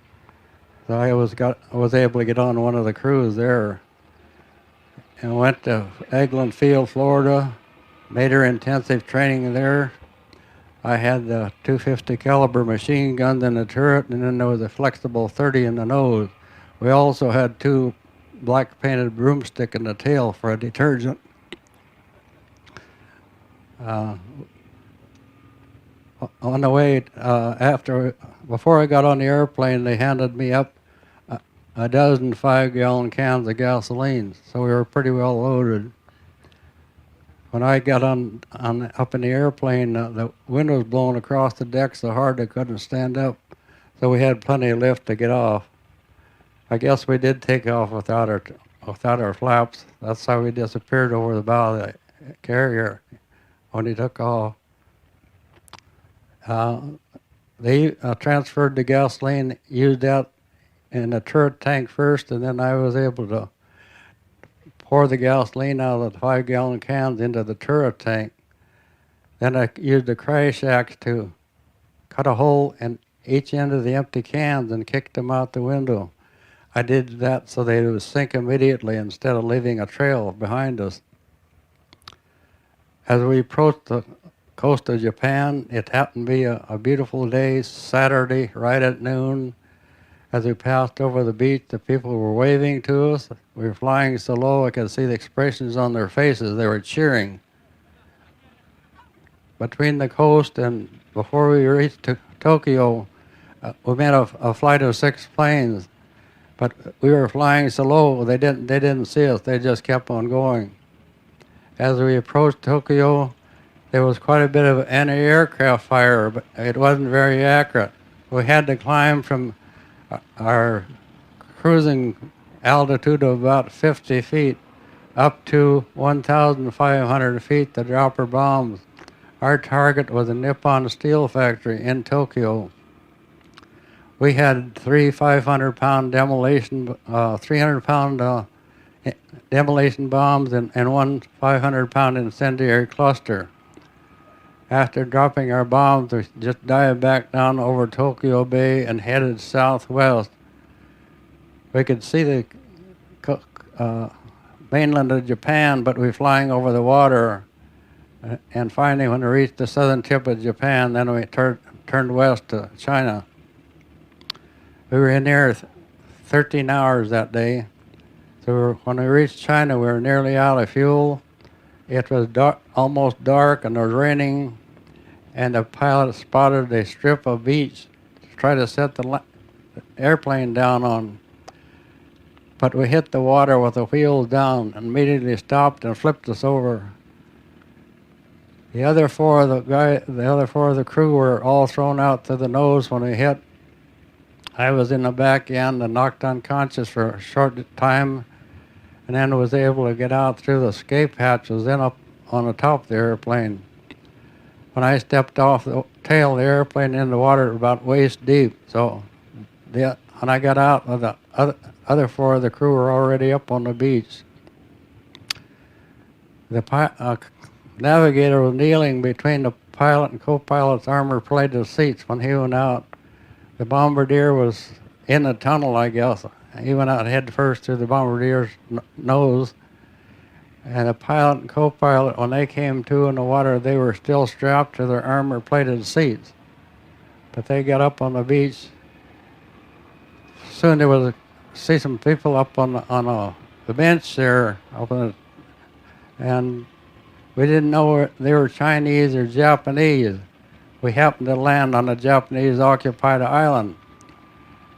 So I was able to get on one of the crews there, and went to Eglin Field, Florida, made her intensive training there. I had the 250 caliber machine guns in the turret, and then there was a flexible 30 in the nose. We also had 2 black painted broomstick in the tail for a detergent. On the way, before I got on the airplane, they handed me up a dozen 5-gallon cans of gasoline, so we were pretty well loaded. When I got up in the airplane, the wind was blowing across the deck so hard I couldn't stand up, so we had plenty of lift to get off. I guess we did take off without our flaps. That's how we disappeared over the bow of the carrier when he took off. They transferred the gasoline, used that in the turret tank first, and then I was able to pour the gasoline out of the 5-gallon cans into the turret tank. Then I used the crash axe to cut a hole in each end of the empty cans and kicked them out the window. I did that so they would sink immediately instead of leaving a trail behind us. As we approached the coast of Japan, it happened to be a beautiful day, Saturday, right at noon. As we passed over the beach, the people were waving to us. We were flying so low I could see the expressions on their faces. They were cheering. Between the coast and before we reached Tokyo, we met a flight of 6 planes, but we were flying so low they didn't see us. They just kept on going. As we approached Tokyo, there was quite a bit of anti-aircraft fire, but it wasn't very accurate. We had to climb from our cruising altitude of about 50 feet up to 1,500 feet to drop our bombs. Our target was a Nippon steel factory in Tokyo. We had 3 500-pound demolition, 300-pound demolition bombs and 1 500-pound incendiary cluster. After dropping our bombs, we just dived back down over Tokyo Bay and headed southwest. We could see the mainland of Japan, but we were flying over the water. And finally, when we reached the southern tip of Japan, then we turned west to China. We were in there 13 hours that day. So when we reached China, we were nearly out of fuel. It was almost dark, and it was raining, and the pilot spotted a strip of beach to try to set the airplane down on. But we hit the water with the wheels down and immediately stopped and flipped us over. The other four of the crew were all thrown out to the nose when we hit. I was in the back end and knocked unconscious for a short time, and then was able to get out through the escape hatches, then up on the top of the airplane. When I stepped off the tail of the airplane in the water about waist deep, so when I got out, the other 4 of the crew were already up on the beach. The navigator was kneeling between the pilot and co-pilot's armor-plated seats when he went out. The bombardier was in the tunnel, I guess. He went out head first through the bombardier's nose. And the pilot and co-pilot, when they came to in the water, they were still strapped to their armor-plated seats. But they got up on the beach. Soon there was see some people up on the bench there, and we didn't know they were Chinese or Japanese. We happened to land on a Japanese-occupied island.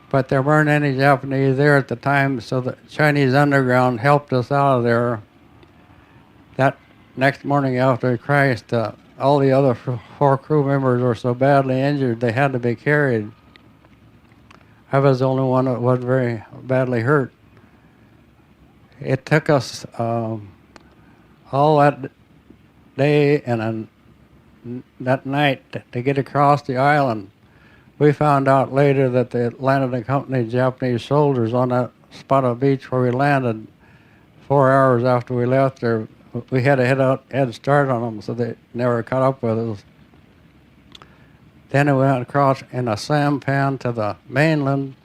But there weren't any Japanese there at the time, so the Chinese underground helped us out of there. That next morning after we crashed, all the other 4 crew members were so badly injured they had to be carried. I was the only one that wasn't very badly hurt. It took us all that day and that night to get across the island. We found out later that they landed accompanied Japanese soldiers on that spot of beach where we landed 4 hours after we left there. We had a head start on them, so they never caught up with us. Then we went across in a sampan to the mainland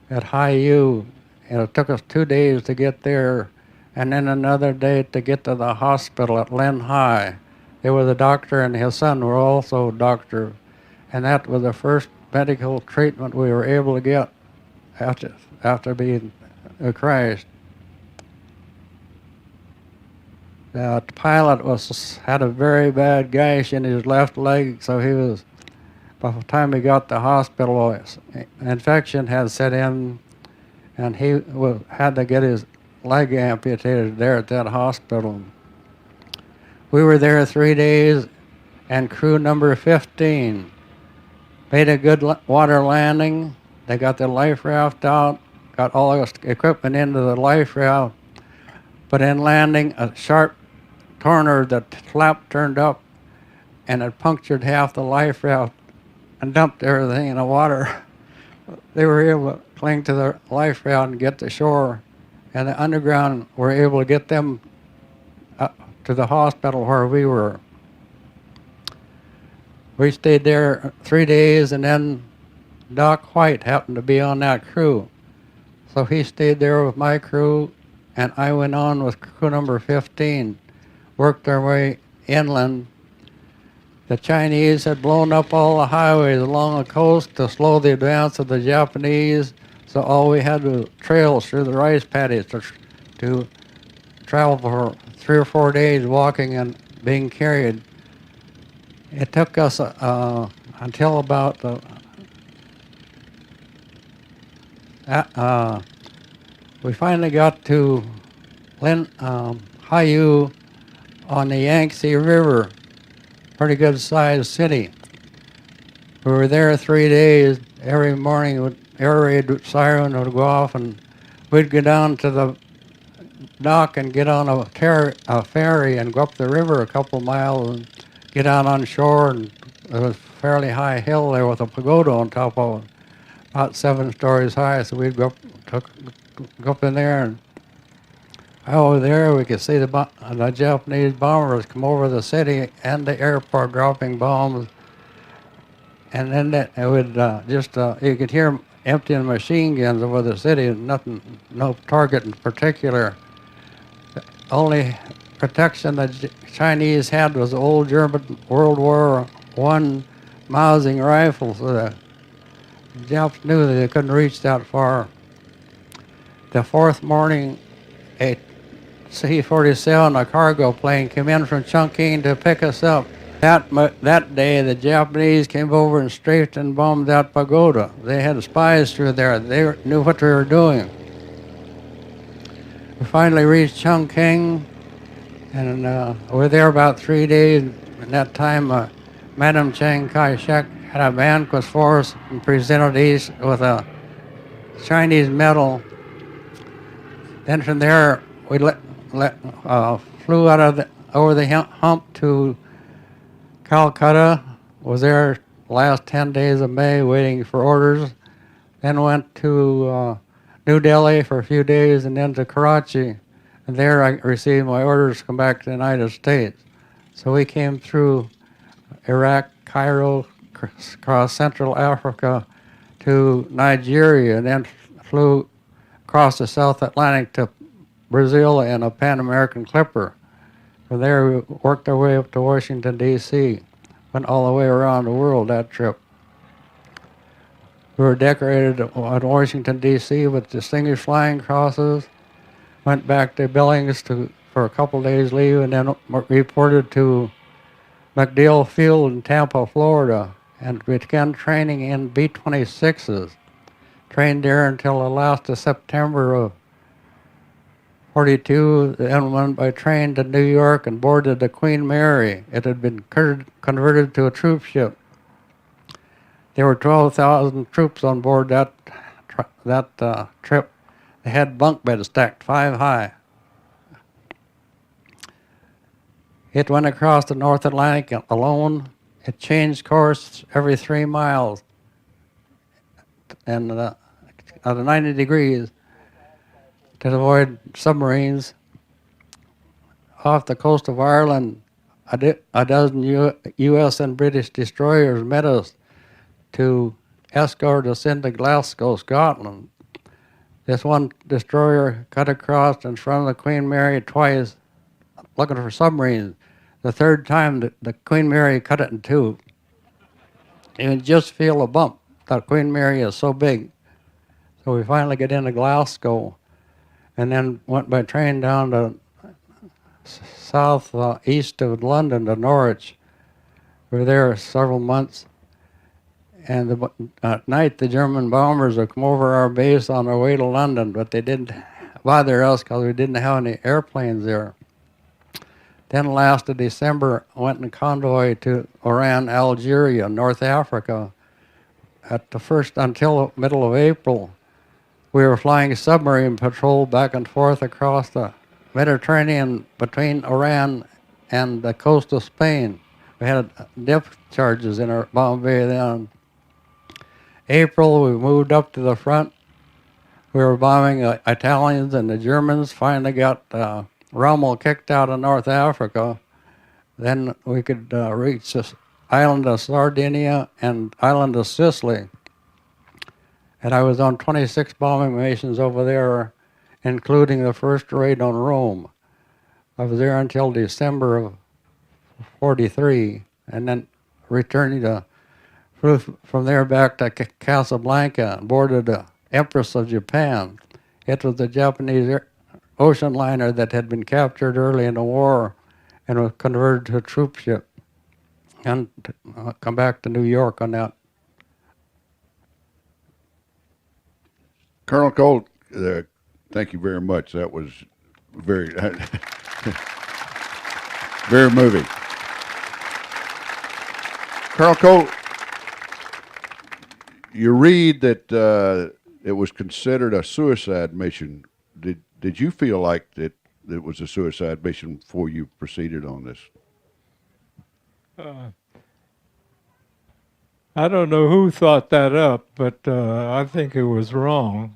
at Haiyu, and it took us 2 days to get there, and then another day to get to the hospital at Linhai. There was a doctor and his son were also a doctor, and that was the first medical treatment we were able to get after being crashed. The pilot had a very bad gash in his left leg, so he was, by the time he got to the hospital, infection had set in, and he had to get his leg amputated there at that hospital. We were there 3 days, and crew number 15 made a good water landing. They got the life raft out, got all the equipment into the life raft, but in landing, a sharp corner, the flap turned up, and it punctured half the life raft and dumped everything in the water. They were able to cling to the life raft and get to shore, and the underground were able to get them to the hospital where we were. We stayed there 3 days, and then Doc White happened to be on that crew. So he stayed there with my crew, and I went on with crew number 15, worked our way inland. The Chinese had blown up all the highways along the coast to slow the advance of the Japanese, so all we had was trails through the rice paddies to travel for 3 or 4 days walking and being carried. It took us until about we finally got to Haiyu on the Yangtze River, pretty good sized city. We were there 3 days. Every morning, air raid siren would go off, and we'd go down to the dock and get on a ferry and go up the river a couple miles and get out on shore. And there was a fairly high hill there with a pagoda on top of it, about 7 stories high. So we'd go up in there, and over there we could see the Japanese bombers come over the city and the airport dropping bombs. And then it would you could hear them emptying machine guns over the city, and no target in particular. The only protection the Chinese had was old German World War I Mousing rifles. So the Japs knew that they couldn't reach that far. The fourth morning, a C-47, a cargo plane, came in from Chongqing to pick us up. That day, the Japanese came over and strafed and bombed that pagoda. They had spies through there. They knew what we were doing. We finally reached Chongqing, and we were there about 3 days. In that time, Madam Chiang Kai-shek had a banquet for us and presented these with a Chinese medal. Then from there, we flew out over the hump to Calcutta, was there last 10 days of May waiting for orders, then went to New Delhi for a few days, and then to Karachi, and there I received my orders to come back to the United States. So we came through Iraq, Cairo, across Central Africa to Nigeria, and then flew across the South Atlantic to Brazil in a Pan American Clipper. From there, we worked our way up to Washington, D.C., went all the way around the world that trip. We were decorated at Washington, D.C. with Distinguished Flying Crosses, went back to Billings for a couple days leave, and then reported to MacDill Field in Tampa, Florida, and began training in B-26s. Trained there until the last of September of 42, then went by train to New York and boarded the Queen Mary. It had been converted to a troop ship. There were 12,000 troops on board that trip. They had bunk beds stacked 5 high. It went across the North Atlantic alone. It changed course every 3 miles and at 90 degrees to avoid submarines. Off the coast of Ireland, a dozen U.S. and British destroyers met us to escort us into Glasgow, Scotland. This one destroyer cut across in front of the Queen Mary twice, looking for submarines. The third time, the Queen Mary cut it in two. You can just feel a bump. The Queen Mary is so big. So we finally get into Glasgow, and then went by train down to east of London to Norwich. We were there several months. And at night, the German bombers would come over our base on their way to London, but they didn't bother us because we didn't have any airplanes there. Then last of December, I went in convoy to Oran, Algeria, North Africa. At the first, until middle of April, we were flying submarine patrol back and forth across the Mediterranean between Oran and the coast of Spain. We had depth charges in our bomb bay then. April, we moved up to the front. We were bombing Italians, and the Germans finally got Rommel kicked out of North Africa. Then we could reach the island of Sardinia and island of Sicily. And I was on 26 bombing missions over there, including the first raid on Rome. I was there until December of 43, and then returning from there back to Casablanca and boarded the Empress of Japan. It was the Japanese ocean liner that had been captured early in the war and was converted to a troop ship. And come back to New York on that. Colonel Cole, thank you very much. That was very, very moving. Colonel Cole, you read that it was considered a suicide mission. Did you feel like that it was a suicide mission before you proceeded on this? I don't know who thought that up, but I think it was wrong.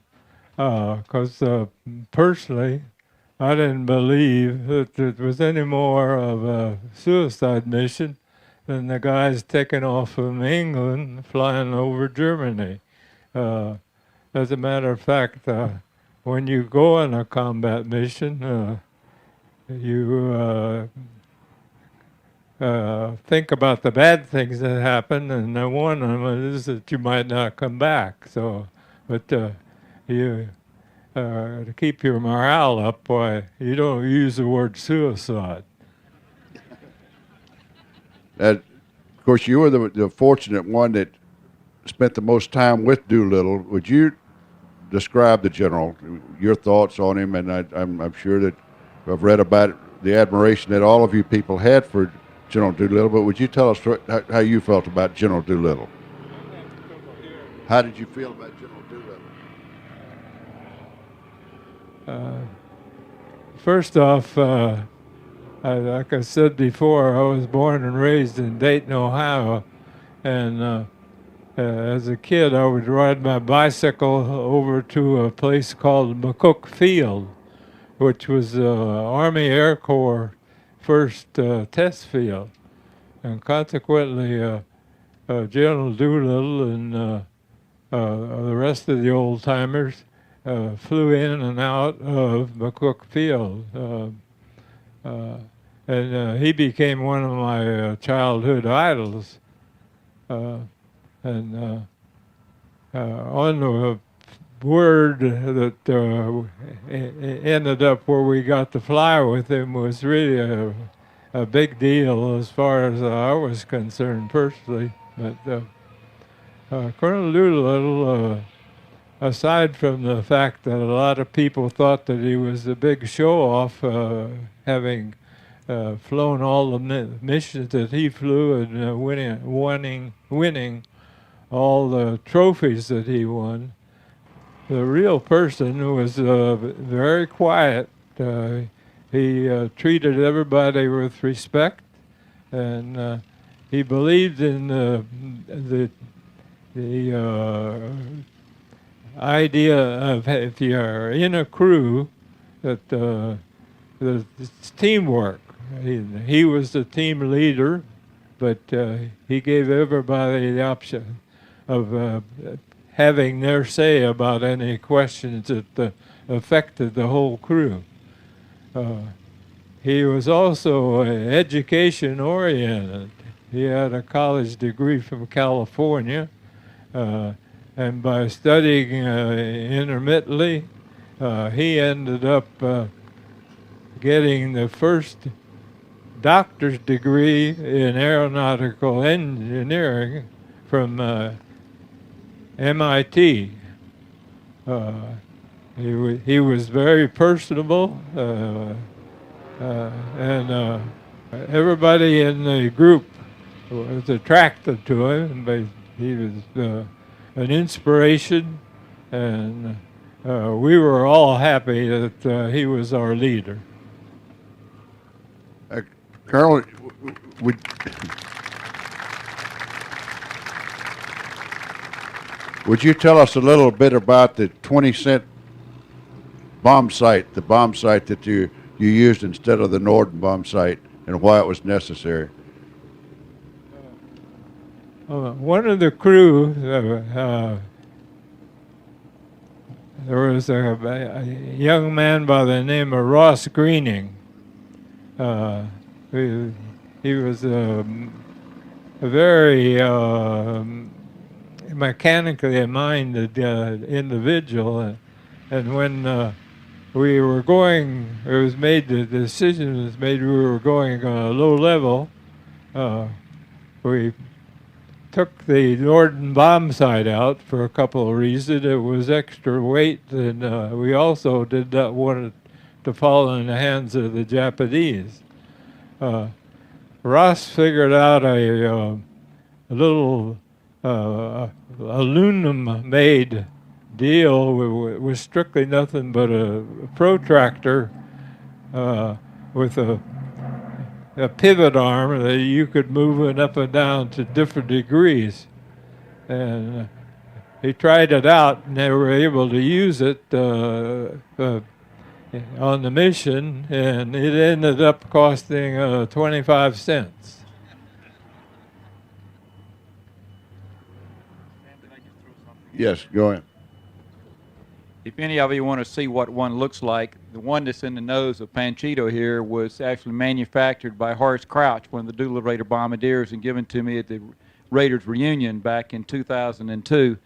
Because personally, I didn't believe that it was any more of a suicide mission than the guys taking off from England flying over Germany. As a matter of fact, when you go on a combat mission, you think about the bad things that happen, and one of them is that you might not come back. So, but you to keep your morale up, why you don't use the word suicide. Of course, you were the fortunate one that spent the most time with Doolittle. Would you describe the general, your thoughts on him? And I'm sure that I've read about the admiration that all of you people had for General Doolittle, but would you tell us how you felt about General Doolittle? How did you feel about General Doolittle? First off, like I said before, I was born and raised in Dayton, Ohio, and as a kid I would ride my bicycle over to a place called McCook Field, which was the Army Air Corps' first test field, and consequently General Doolittle and the rest of the old-timers flew in and out of McCook Field. And he became one of my childhood idols. And on the word that ended up where we got to fly with him was really a big deal as far as I was concerned personally. But Colonel Doolittle, aside from the fact that a lot of people thought that he was a big show-off, having flown all the missions that he flew and winning all the trophies that he won, the real person was very quiet. he treated everybody with respect, and he believed in the idea of if you're in a crew that it's teamwork. He was the team leader, but he gave everybody the option of having their say about any questions that affected the whole crew. He was also education oriented. He had a college degree from California, and by studying intermittently, he ended up getting the first doctor's degree in aeronautical engineering from MIT. He was very personable, and everybody in the group was attracted to him. But he was an inspiration, and we were all happy that he was our leader. Colonel, would you tell us a little bit about the 20-cent bomb sight, the bomb sight that you used instead of the Norden bomb sight, and why it was necessary? One of the crew, there was a young man by the name of Ross Greening. He was a very mechanically minded individual, and when we were going, the decision was made we were going low level, we took the Norden bomb sight out for a couple of reasons. It was extra weight, and we also did not want it to fall in the hands of the Japanese. Ross figured out a little aluminum-made deal with strictly nothing but a protractor with a pivot arm that you could move it up and down to different degrees. And he tried it out, and they were able to use it on the mission, and it ended up costing 25 cents. Yes, go ahead. If any of you want to see what one looks like, the one that's in the nose of Panchito here was actually manufactured by Horace Crouch, one of the dual Raider bombardiers, and given to me at the Raiders reunion back in 2002,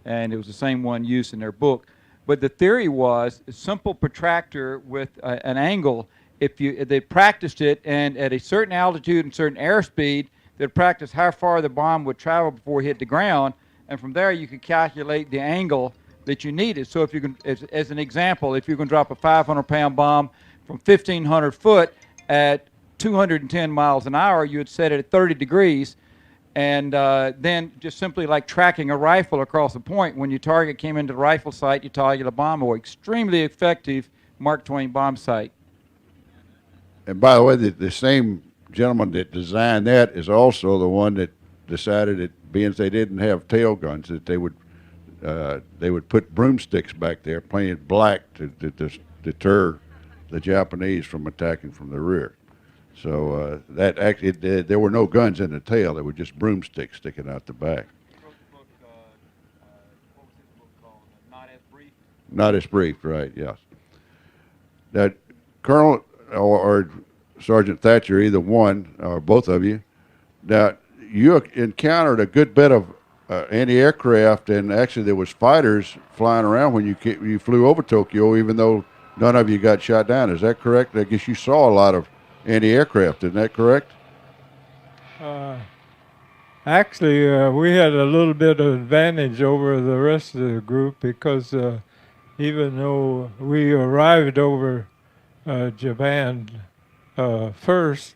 and it was the same one used in their book. But the theory was a simple protractor with an angle. If they practiced it, and at a certain altitude and certain airspeed, they'd practice how far the bomb would travel before it hit the ground, and from there you could calculate the angle that you needed. So if you can, as an example, if you can drop a 500-pound bomb from 1,500 foot at 210 miles an hour, you would set it at 30 degrees, and then just simply like tracking a rifle across the point. When your target came into the rifle sight, you target a bomb away. Extremely effective Mark Twain bomb sight. And by the way, the same gentleman that designed that is also the one that decided that, being they didn't have tail guns, that they would put broomsticks back there painted black to deter the Japanese from attacking from the rear. So that actually, there were no guns in the tail. There were just broomsticks sticking out the back. Not as brief, right? Yes. Now, Colonel or Sergeant Thatcher, either one or both of you, now you encountered a good bit of anti-aircraft, and actually there was fighters flying around when you flew over Tokyo, even though none of you got shot down. Is that correct? I guess you saw a lot of anti-aircraft. Isn't that correct? Actually, we had a little bit of advantage over the rest of the group because even though we arrived over Japan first,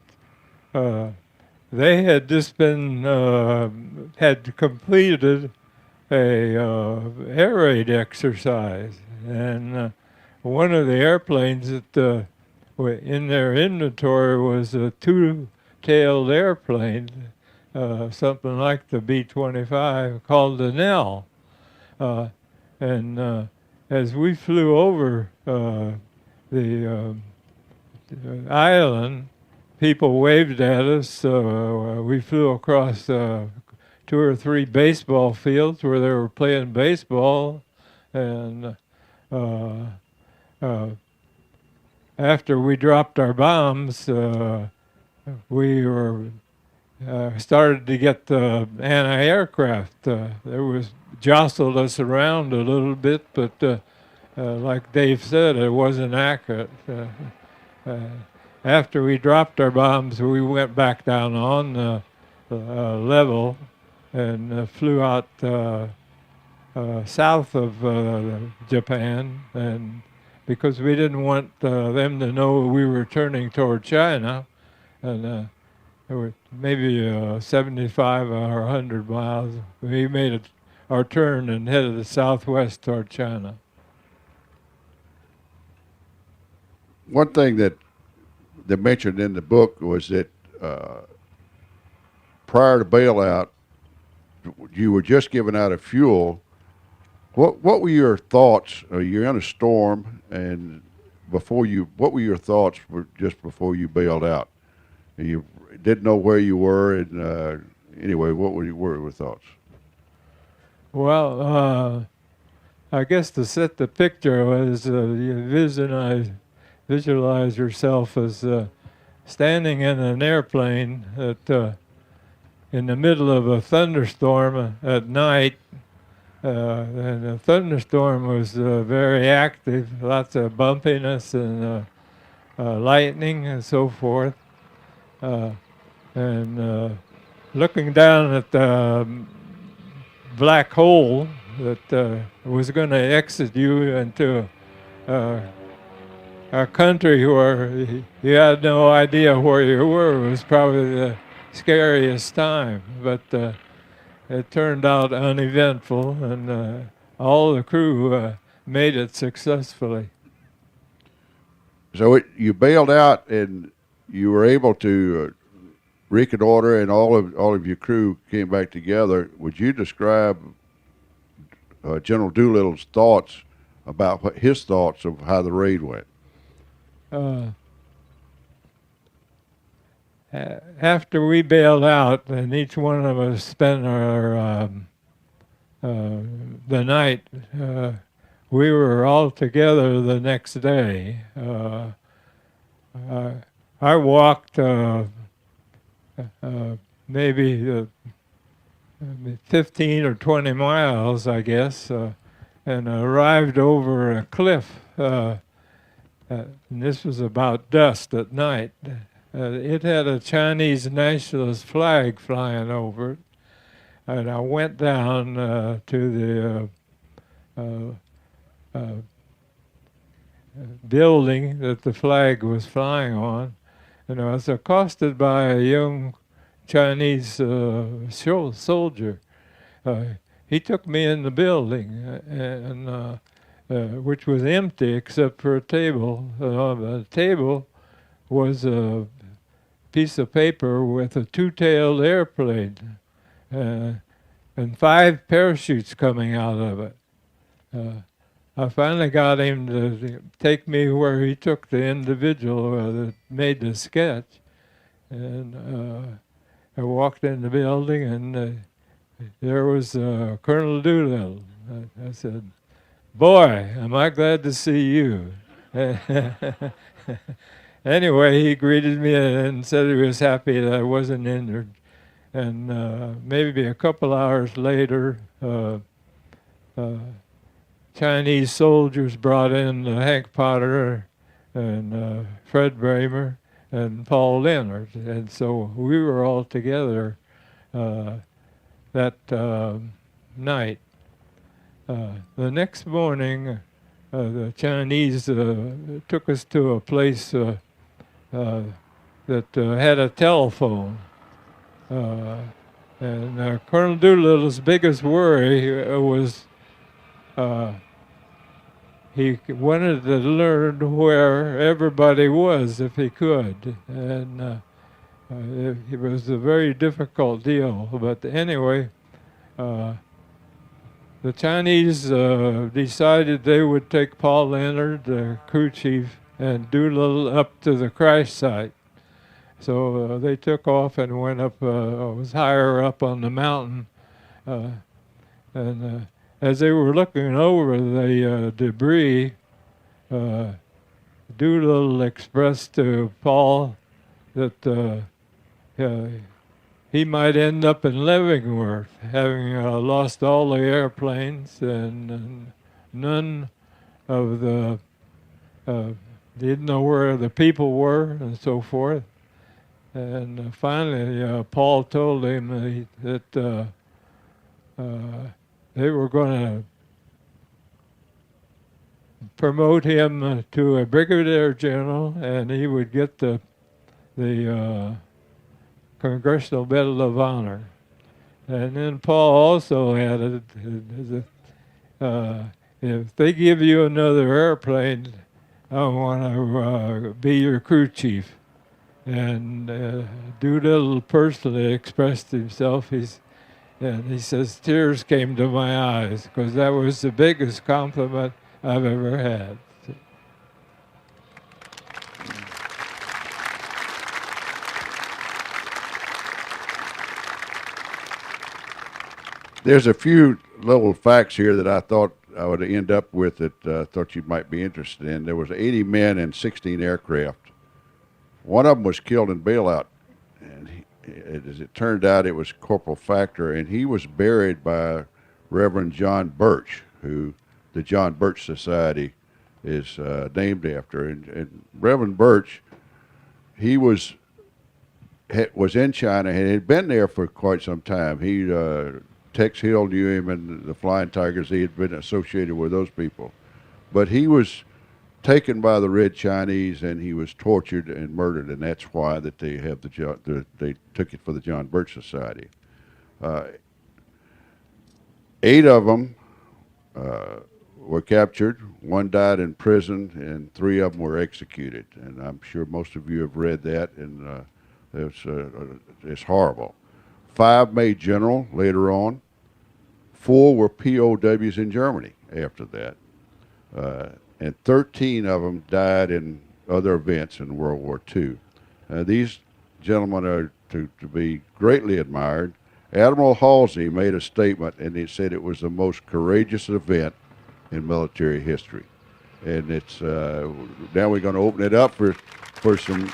they had just had completed a air raid exercise, and one of the airplanes that in their inventory was a two-tailed airplane, something like the B-25, called the Nell. And as we flew over the island, people waved at us. We flew across 2 or 3 baseball fields where they were playing baseball, and after we dropped our bombs, we were started to get the anti-aircraft. There was jostled us around a little bit, but like Dave said, it wasn't accurate. After we dropped our bombs, we went back down on the level and flew out south of Japan, and because we didn't want them to know we were turning toward China, and it was maybe 75 or 100 miles. We made our turn and headed southwest toward China. One thing that they mentioned in the book was that prior to bailout, you were just giving out of fuel. What were your thoughts? You're in a storm, and what were your thoughts just before you bailed out? You didn't know where you were, and anyway, what were your thoughts? Well, I guess to set the picture was you visualize yourself as standing in an airplane in the middle of a thunderstorm at night. And the thunderstorm was very active, lots of bumpiness and lightning and so forth. And looking down at the black hole that was going to exit you into a country where you had no idea where you were, was probably the scariest time. But it turned out uneventful, and all the crew made it successfully. So you bailed out, and you were able to reconnoiter, and all of your crew came back together. Would you describe General Doolittle's thoughts about his thoughts of how the raid went? After we bailed out, and each one of us spent our the night, we were all together the next day. I walked maybe 15 or 20 miles, I guess, and arrived over a cliff. And this was about dusk at night. It had a Chinese nationalist flag flying over it, and I went down to the building that the flag was flying on, and I was accosted by a young Chinese soldier. He took me in the building, and which was empty except for a table. On the table was a piece of paper with a two-tailed airplane and 5 parachutes coming out of it. I finally got him to take me where he took the individual that made the sketch, and I walked in the building, and there was Colonel Doolittle. I said, "Boy, am I glad to see you." Anyway, he greeted me and said he was happy that I wasn't injured. And maybe a couple hours later, Chinese soldiers brought in Hank Potter and Fred Bramer and Paul Leonard. And so we were all together that night. The next morning, the Chinese took us to a place that had a telephone. And Colonel Doolittle's biggest worry was he wanted to learn where everybody was if he could, and it was a very difficult deal. But anyway, the Chinese decided they would take Paul Leonard, the crew chief, and Doolittle up to the crash site. So they took off and went up, was higher up on the mountain. And as they were looking over the debris, Doolittle expressed to Paul that he might end up in Leavenworth, having lost all the airplanes and none of the, didn't know where the people were and so forth. And finally, Paul told him that they were going to promote him to a brigadier general, and he would get the Congressional Medal of Honor. And then Paul also added, if they give you another airplane, I want to be your crew chief. And Doolittle personally expressed himself. And he says, tears came to my eyes, because that was the biggest compliment I've ever had. There's a few little facts here that I thought I would end up with that I thought you might be interested in. There was 80 men and 16 aircraft. One of them was killed in bailout, and as it turned out, it was Corporal Factor, and he was buried by Reverend John Birch, who the John Birch Society is named after. And Reverend Birch, he was in China and had been there for quite some time. Tex Hill knew him, and the Flying Tigers. He had been associated with those people. But he was taken by the Red Chinese, and he was tortured and murdered, and that's why that they have they took it for the John Birch Society. 8 of them were captured. 1 died in prison, and 3 of them were executed. And I'm sure most of you have read that, and it's horrible. 5 made general later on. 4 were POWs in Germany after that. And 13 of them died in other events in World War II. These gentlemen are to be greatly admired. Admiral Halsey made a statement, and he said it was the most courageous event in military history. And it's now we're going to open it up for some.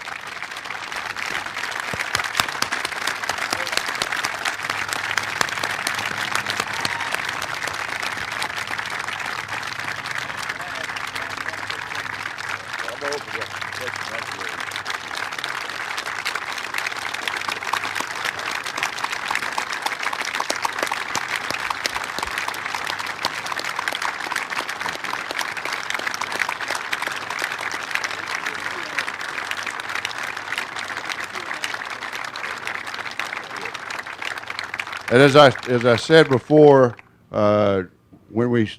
And as I said before, when we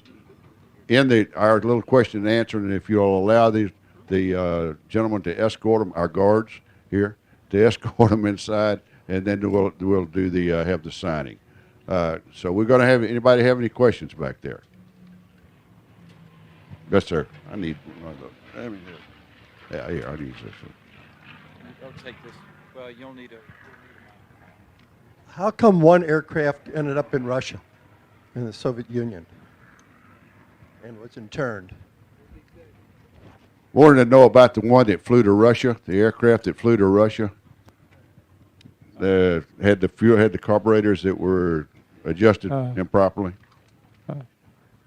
end our little question and answer, and if you'll allow the gentleman to escort them, our guards here, to escort them inside, and then we'll do have the signing. So we're going to have anybody have any questions back there? Yes, sir. I need one of those. Yeah, here, I'll use this one. Don't take this. Well, you'll need a. How come one aircraft ended up in Russia, in the Soviet Union, and was interned? Wanted to know about the one that flew to Russia, the aircraft that flew to Russia. Had the carburetors that were adjusted improperly.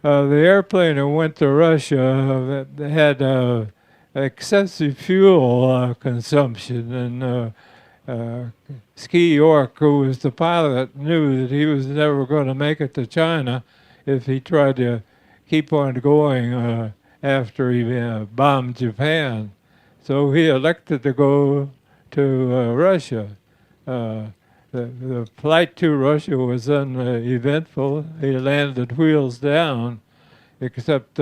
The airplane that went to Russia had excessive fuel consumption, and Ski York, who was the pilot, knew that he was never going to make it to China if he tried to keep on going after he bombed Japan. So he elected to go to Russia. The flight to Russia was uneventful. He landed wheels down, except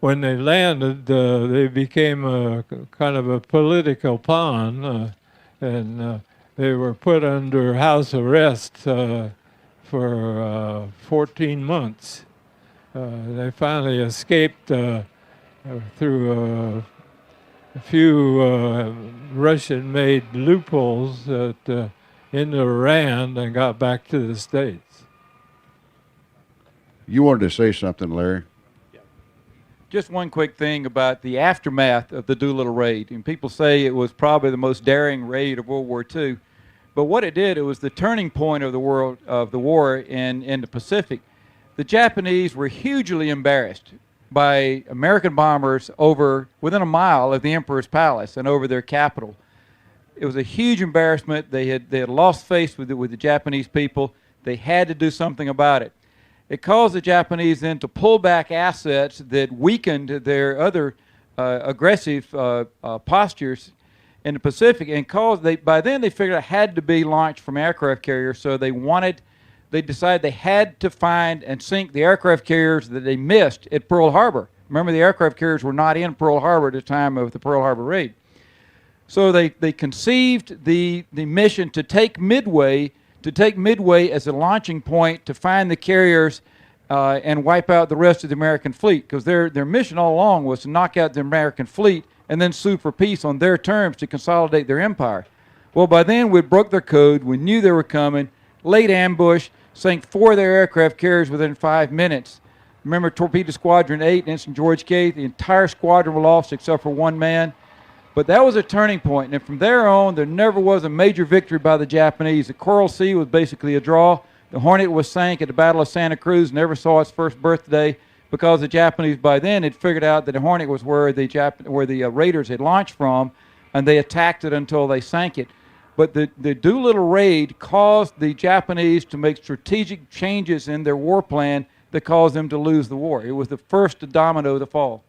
when they landed, they became a kind of a political pawn, and they were put under house arrest for 14 months. They finally escaped through a few Russian-made loopholes into Iran and got back to the States. You wanted to say something, Larry? Just one quick thing about the aftermath of the Doolittle raid. And people say it was probably the most daring raid of World War II. But what it did, it was the turning point of the war in the Pacific. The Japanese were hugely embarrassed by American bombers within a mile of the Emperor's Palace and over their capital. It was a huge embarrassment. They had lost face with the Japanese people. They had to do something about it. It caused the Japanese then to pull back assets that weakened their other aggressive postures in the Pacific, and by then they figured it had to be launched from aircraft carriers. So they decided they had to find and sink the aircraft carriers that they missed at Pearl Harbor. Remember, the aircraft carriers were not in Pearl Harbor at the time of the Pearl Harbor raid. So they conceived the mission to take Midway as a launching point to find the carriers and wipe out the rest of the American fleet, because their mission all along was to knock out the American fleet and then sue for peace on their terms to consolidate their empire. Well, by then we broke their code. We knew they were coming, laid ambush, sank 4 of their aircraft carriers within 5 minutes. Remember Torpedo Squadron 8 and Ensign George K? The entire squadron were lost except for 1 man. But that was a turning point, and from there on, there never was a major victory by the Japanese. The Coral Sea was basically a draw. The Hornet was sank at the Battle of Santa Cruz, never saw its first birthday, because the Japanese by then had figured out that the Hornet was where the raiders had launched from, and they attacked it until they sank it. But the Doolittle raid caused the Japanese to make strategic changes in their war plan that caused them to lose the war. It was the first domino to fall.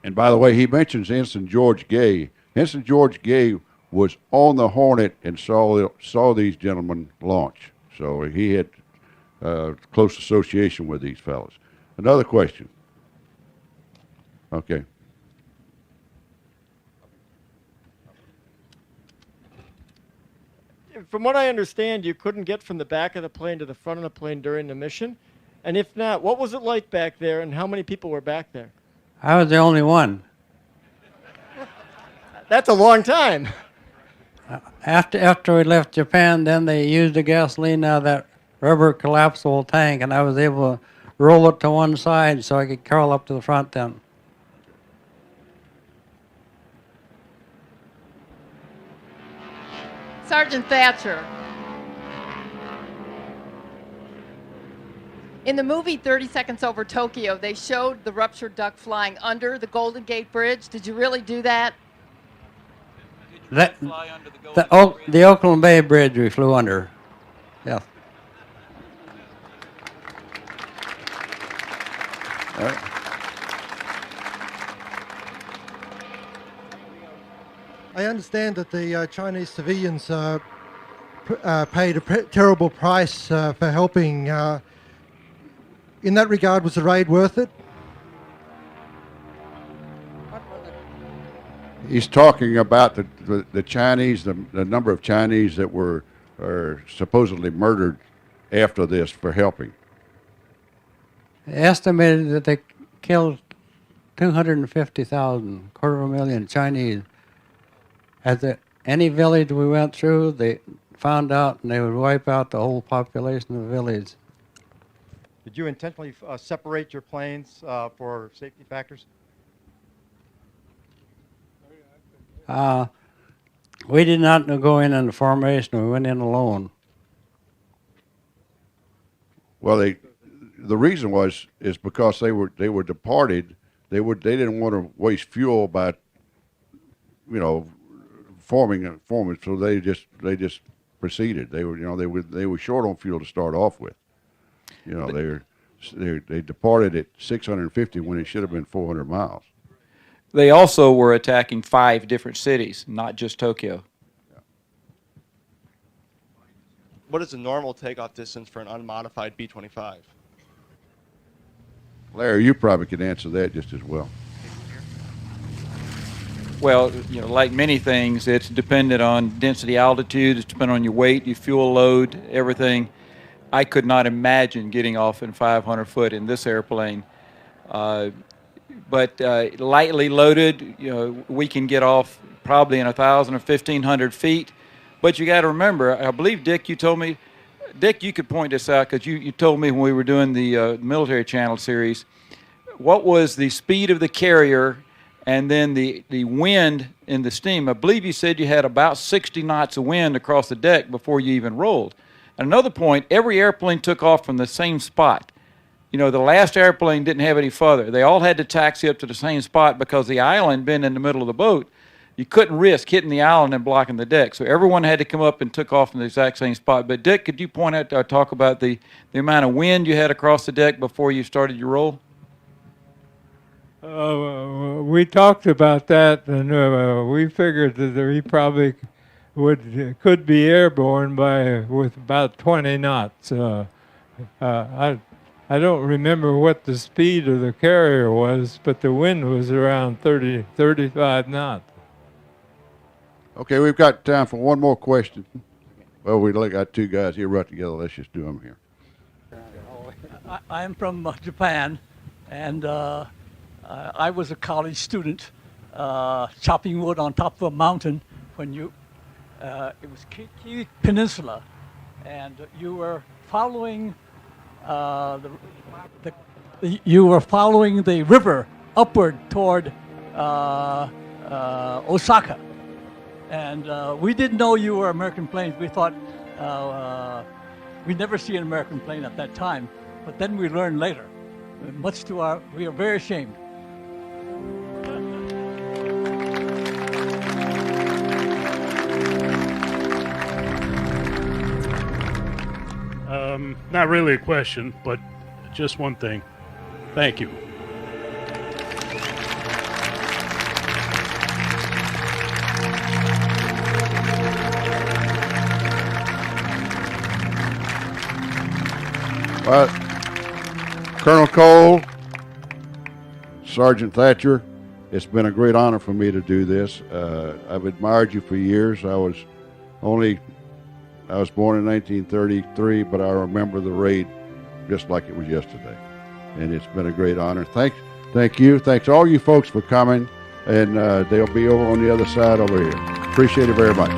And by the way, he mentions Ensign George Gay. Ensign George Gay was on the Hornet and saw these gentlemen launch. So he had close association with these fellows. Another question. Okay. From what I understand, you couldn't get from the back of the plane to the front of the plane during the mission. And if not, what was it like back there, and how many people were back there? I was the only one. That's a long time. After we left Japan, then they used the gasoline out of that rubber collapsible tank, and I was able to roll it to one side so I could curl up to the front then. Sergeant Thatcher. In the movie 30 Seconds Over Tokyo, they showed the ruptured duck flying under the Golden Gate Bridge. Did you really do that? The Oakland Bay Bridge we flew under. Yeah. I understand that the Chinese civilians paid a terrible price for helping. In that regard, was the raid worth it? He's talking about the Chinese, the number of Chinese that were supposedly murdered after this for helping. Estimated that they killed 250,000, 250,000 Chinese. At any village we went through, they found out and they would wipe out the whole population of the village. Did you intentionally separate your planes for safety factors? We did not go in the formation. We went in alone. Well, the reason is because they were departed. They didn't want to waste fuel by, forming. So they just proceeded. They were short on fuel to start off with. They departed at 650 when it should have been 400 miles. They also were attacking 5 different cities, not just Tokyo. What is the normal takeoff distance for an unmodified B-25? Larry, you probably could answer that just as well. Well, you know, like many things, it's dependent on density, altitude. It's dependent on your weight, your fuel load, everything. I could not imagine getting off in 500 foot in this airplane. But lightly loaded, you know, we can get off probably in 1,000 or 1,500 feet. But you got to remember, I believe, Dick, you told me, Dick, you could point this out because you told me when we were doing the military channel series, what was the speed of the carrier and then the wind in the steam. I believe you said you had about 60 knots of wind across the deck before you even rolled. And another point, every airplane took off from the same spot. You know, the last airplane didn't have any further. They all had to taxi up to the same spot because the island being in the middle of the boat, you couldn't risk hitting the island and blocking the deck. So everyone had to come up and took off from the exact same spot. But Dick, could you point out or talk about the amount of wind you had across the deck before you started your roll? We talked about that, and we figured that we probably could be airborne with about 20 knots. I don't remember what the speed of the carrier was, but the wind was around 35 knots. Okay, we've got time for one more question. Well, we got two guys here right together. Let's just do them here. I'm from Japan, and I was a college student chopping wood on top of a mountain when it was Kii Peninsula, and you were following the river upward toward Osaka, and we didn't know you were American planes. We thought we'd never see an American plane at that time, but then we learned later. Much to we are very ashamed. Not really a question, but just one thing. Thank you. Well, Colonel Cole, Sergeant Thatcher, it's been a great honor for me to do this. I've admired you for years. I was born in 1933, but I remember the raid just like it was yesterday. And it's been a great honor. Thank you. Thanks all you folks for coming. And they'll be over on the other side over here. Appreciate it very much.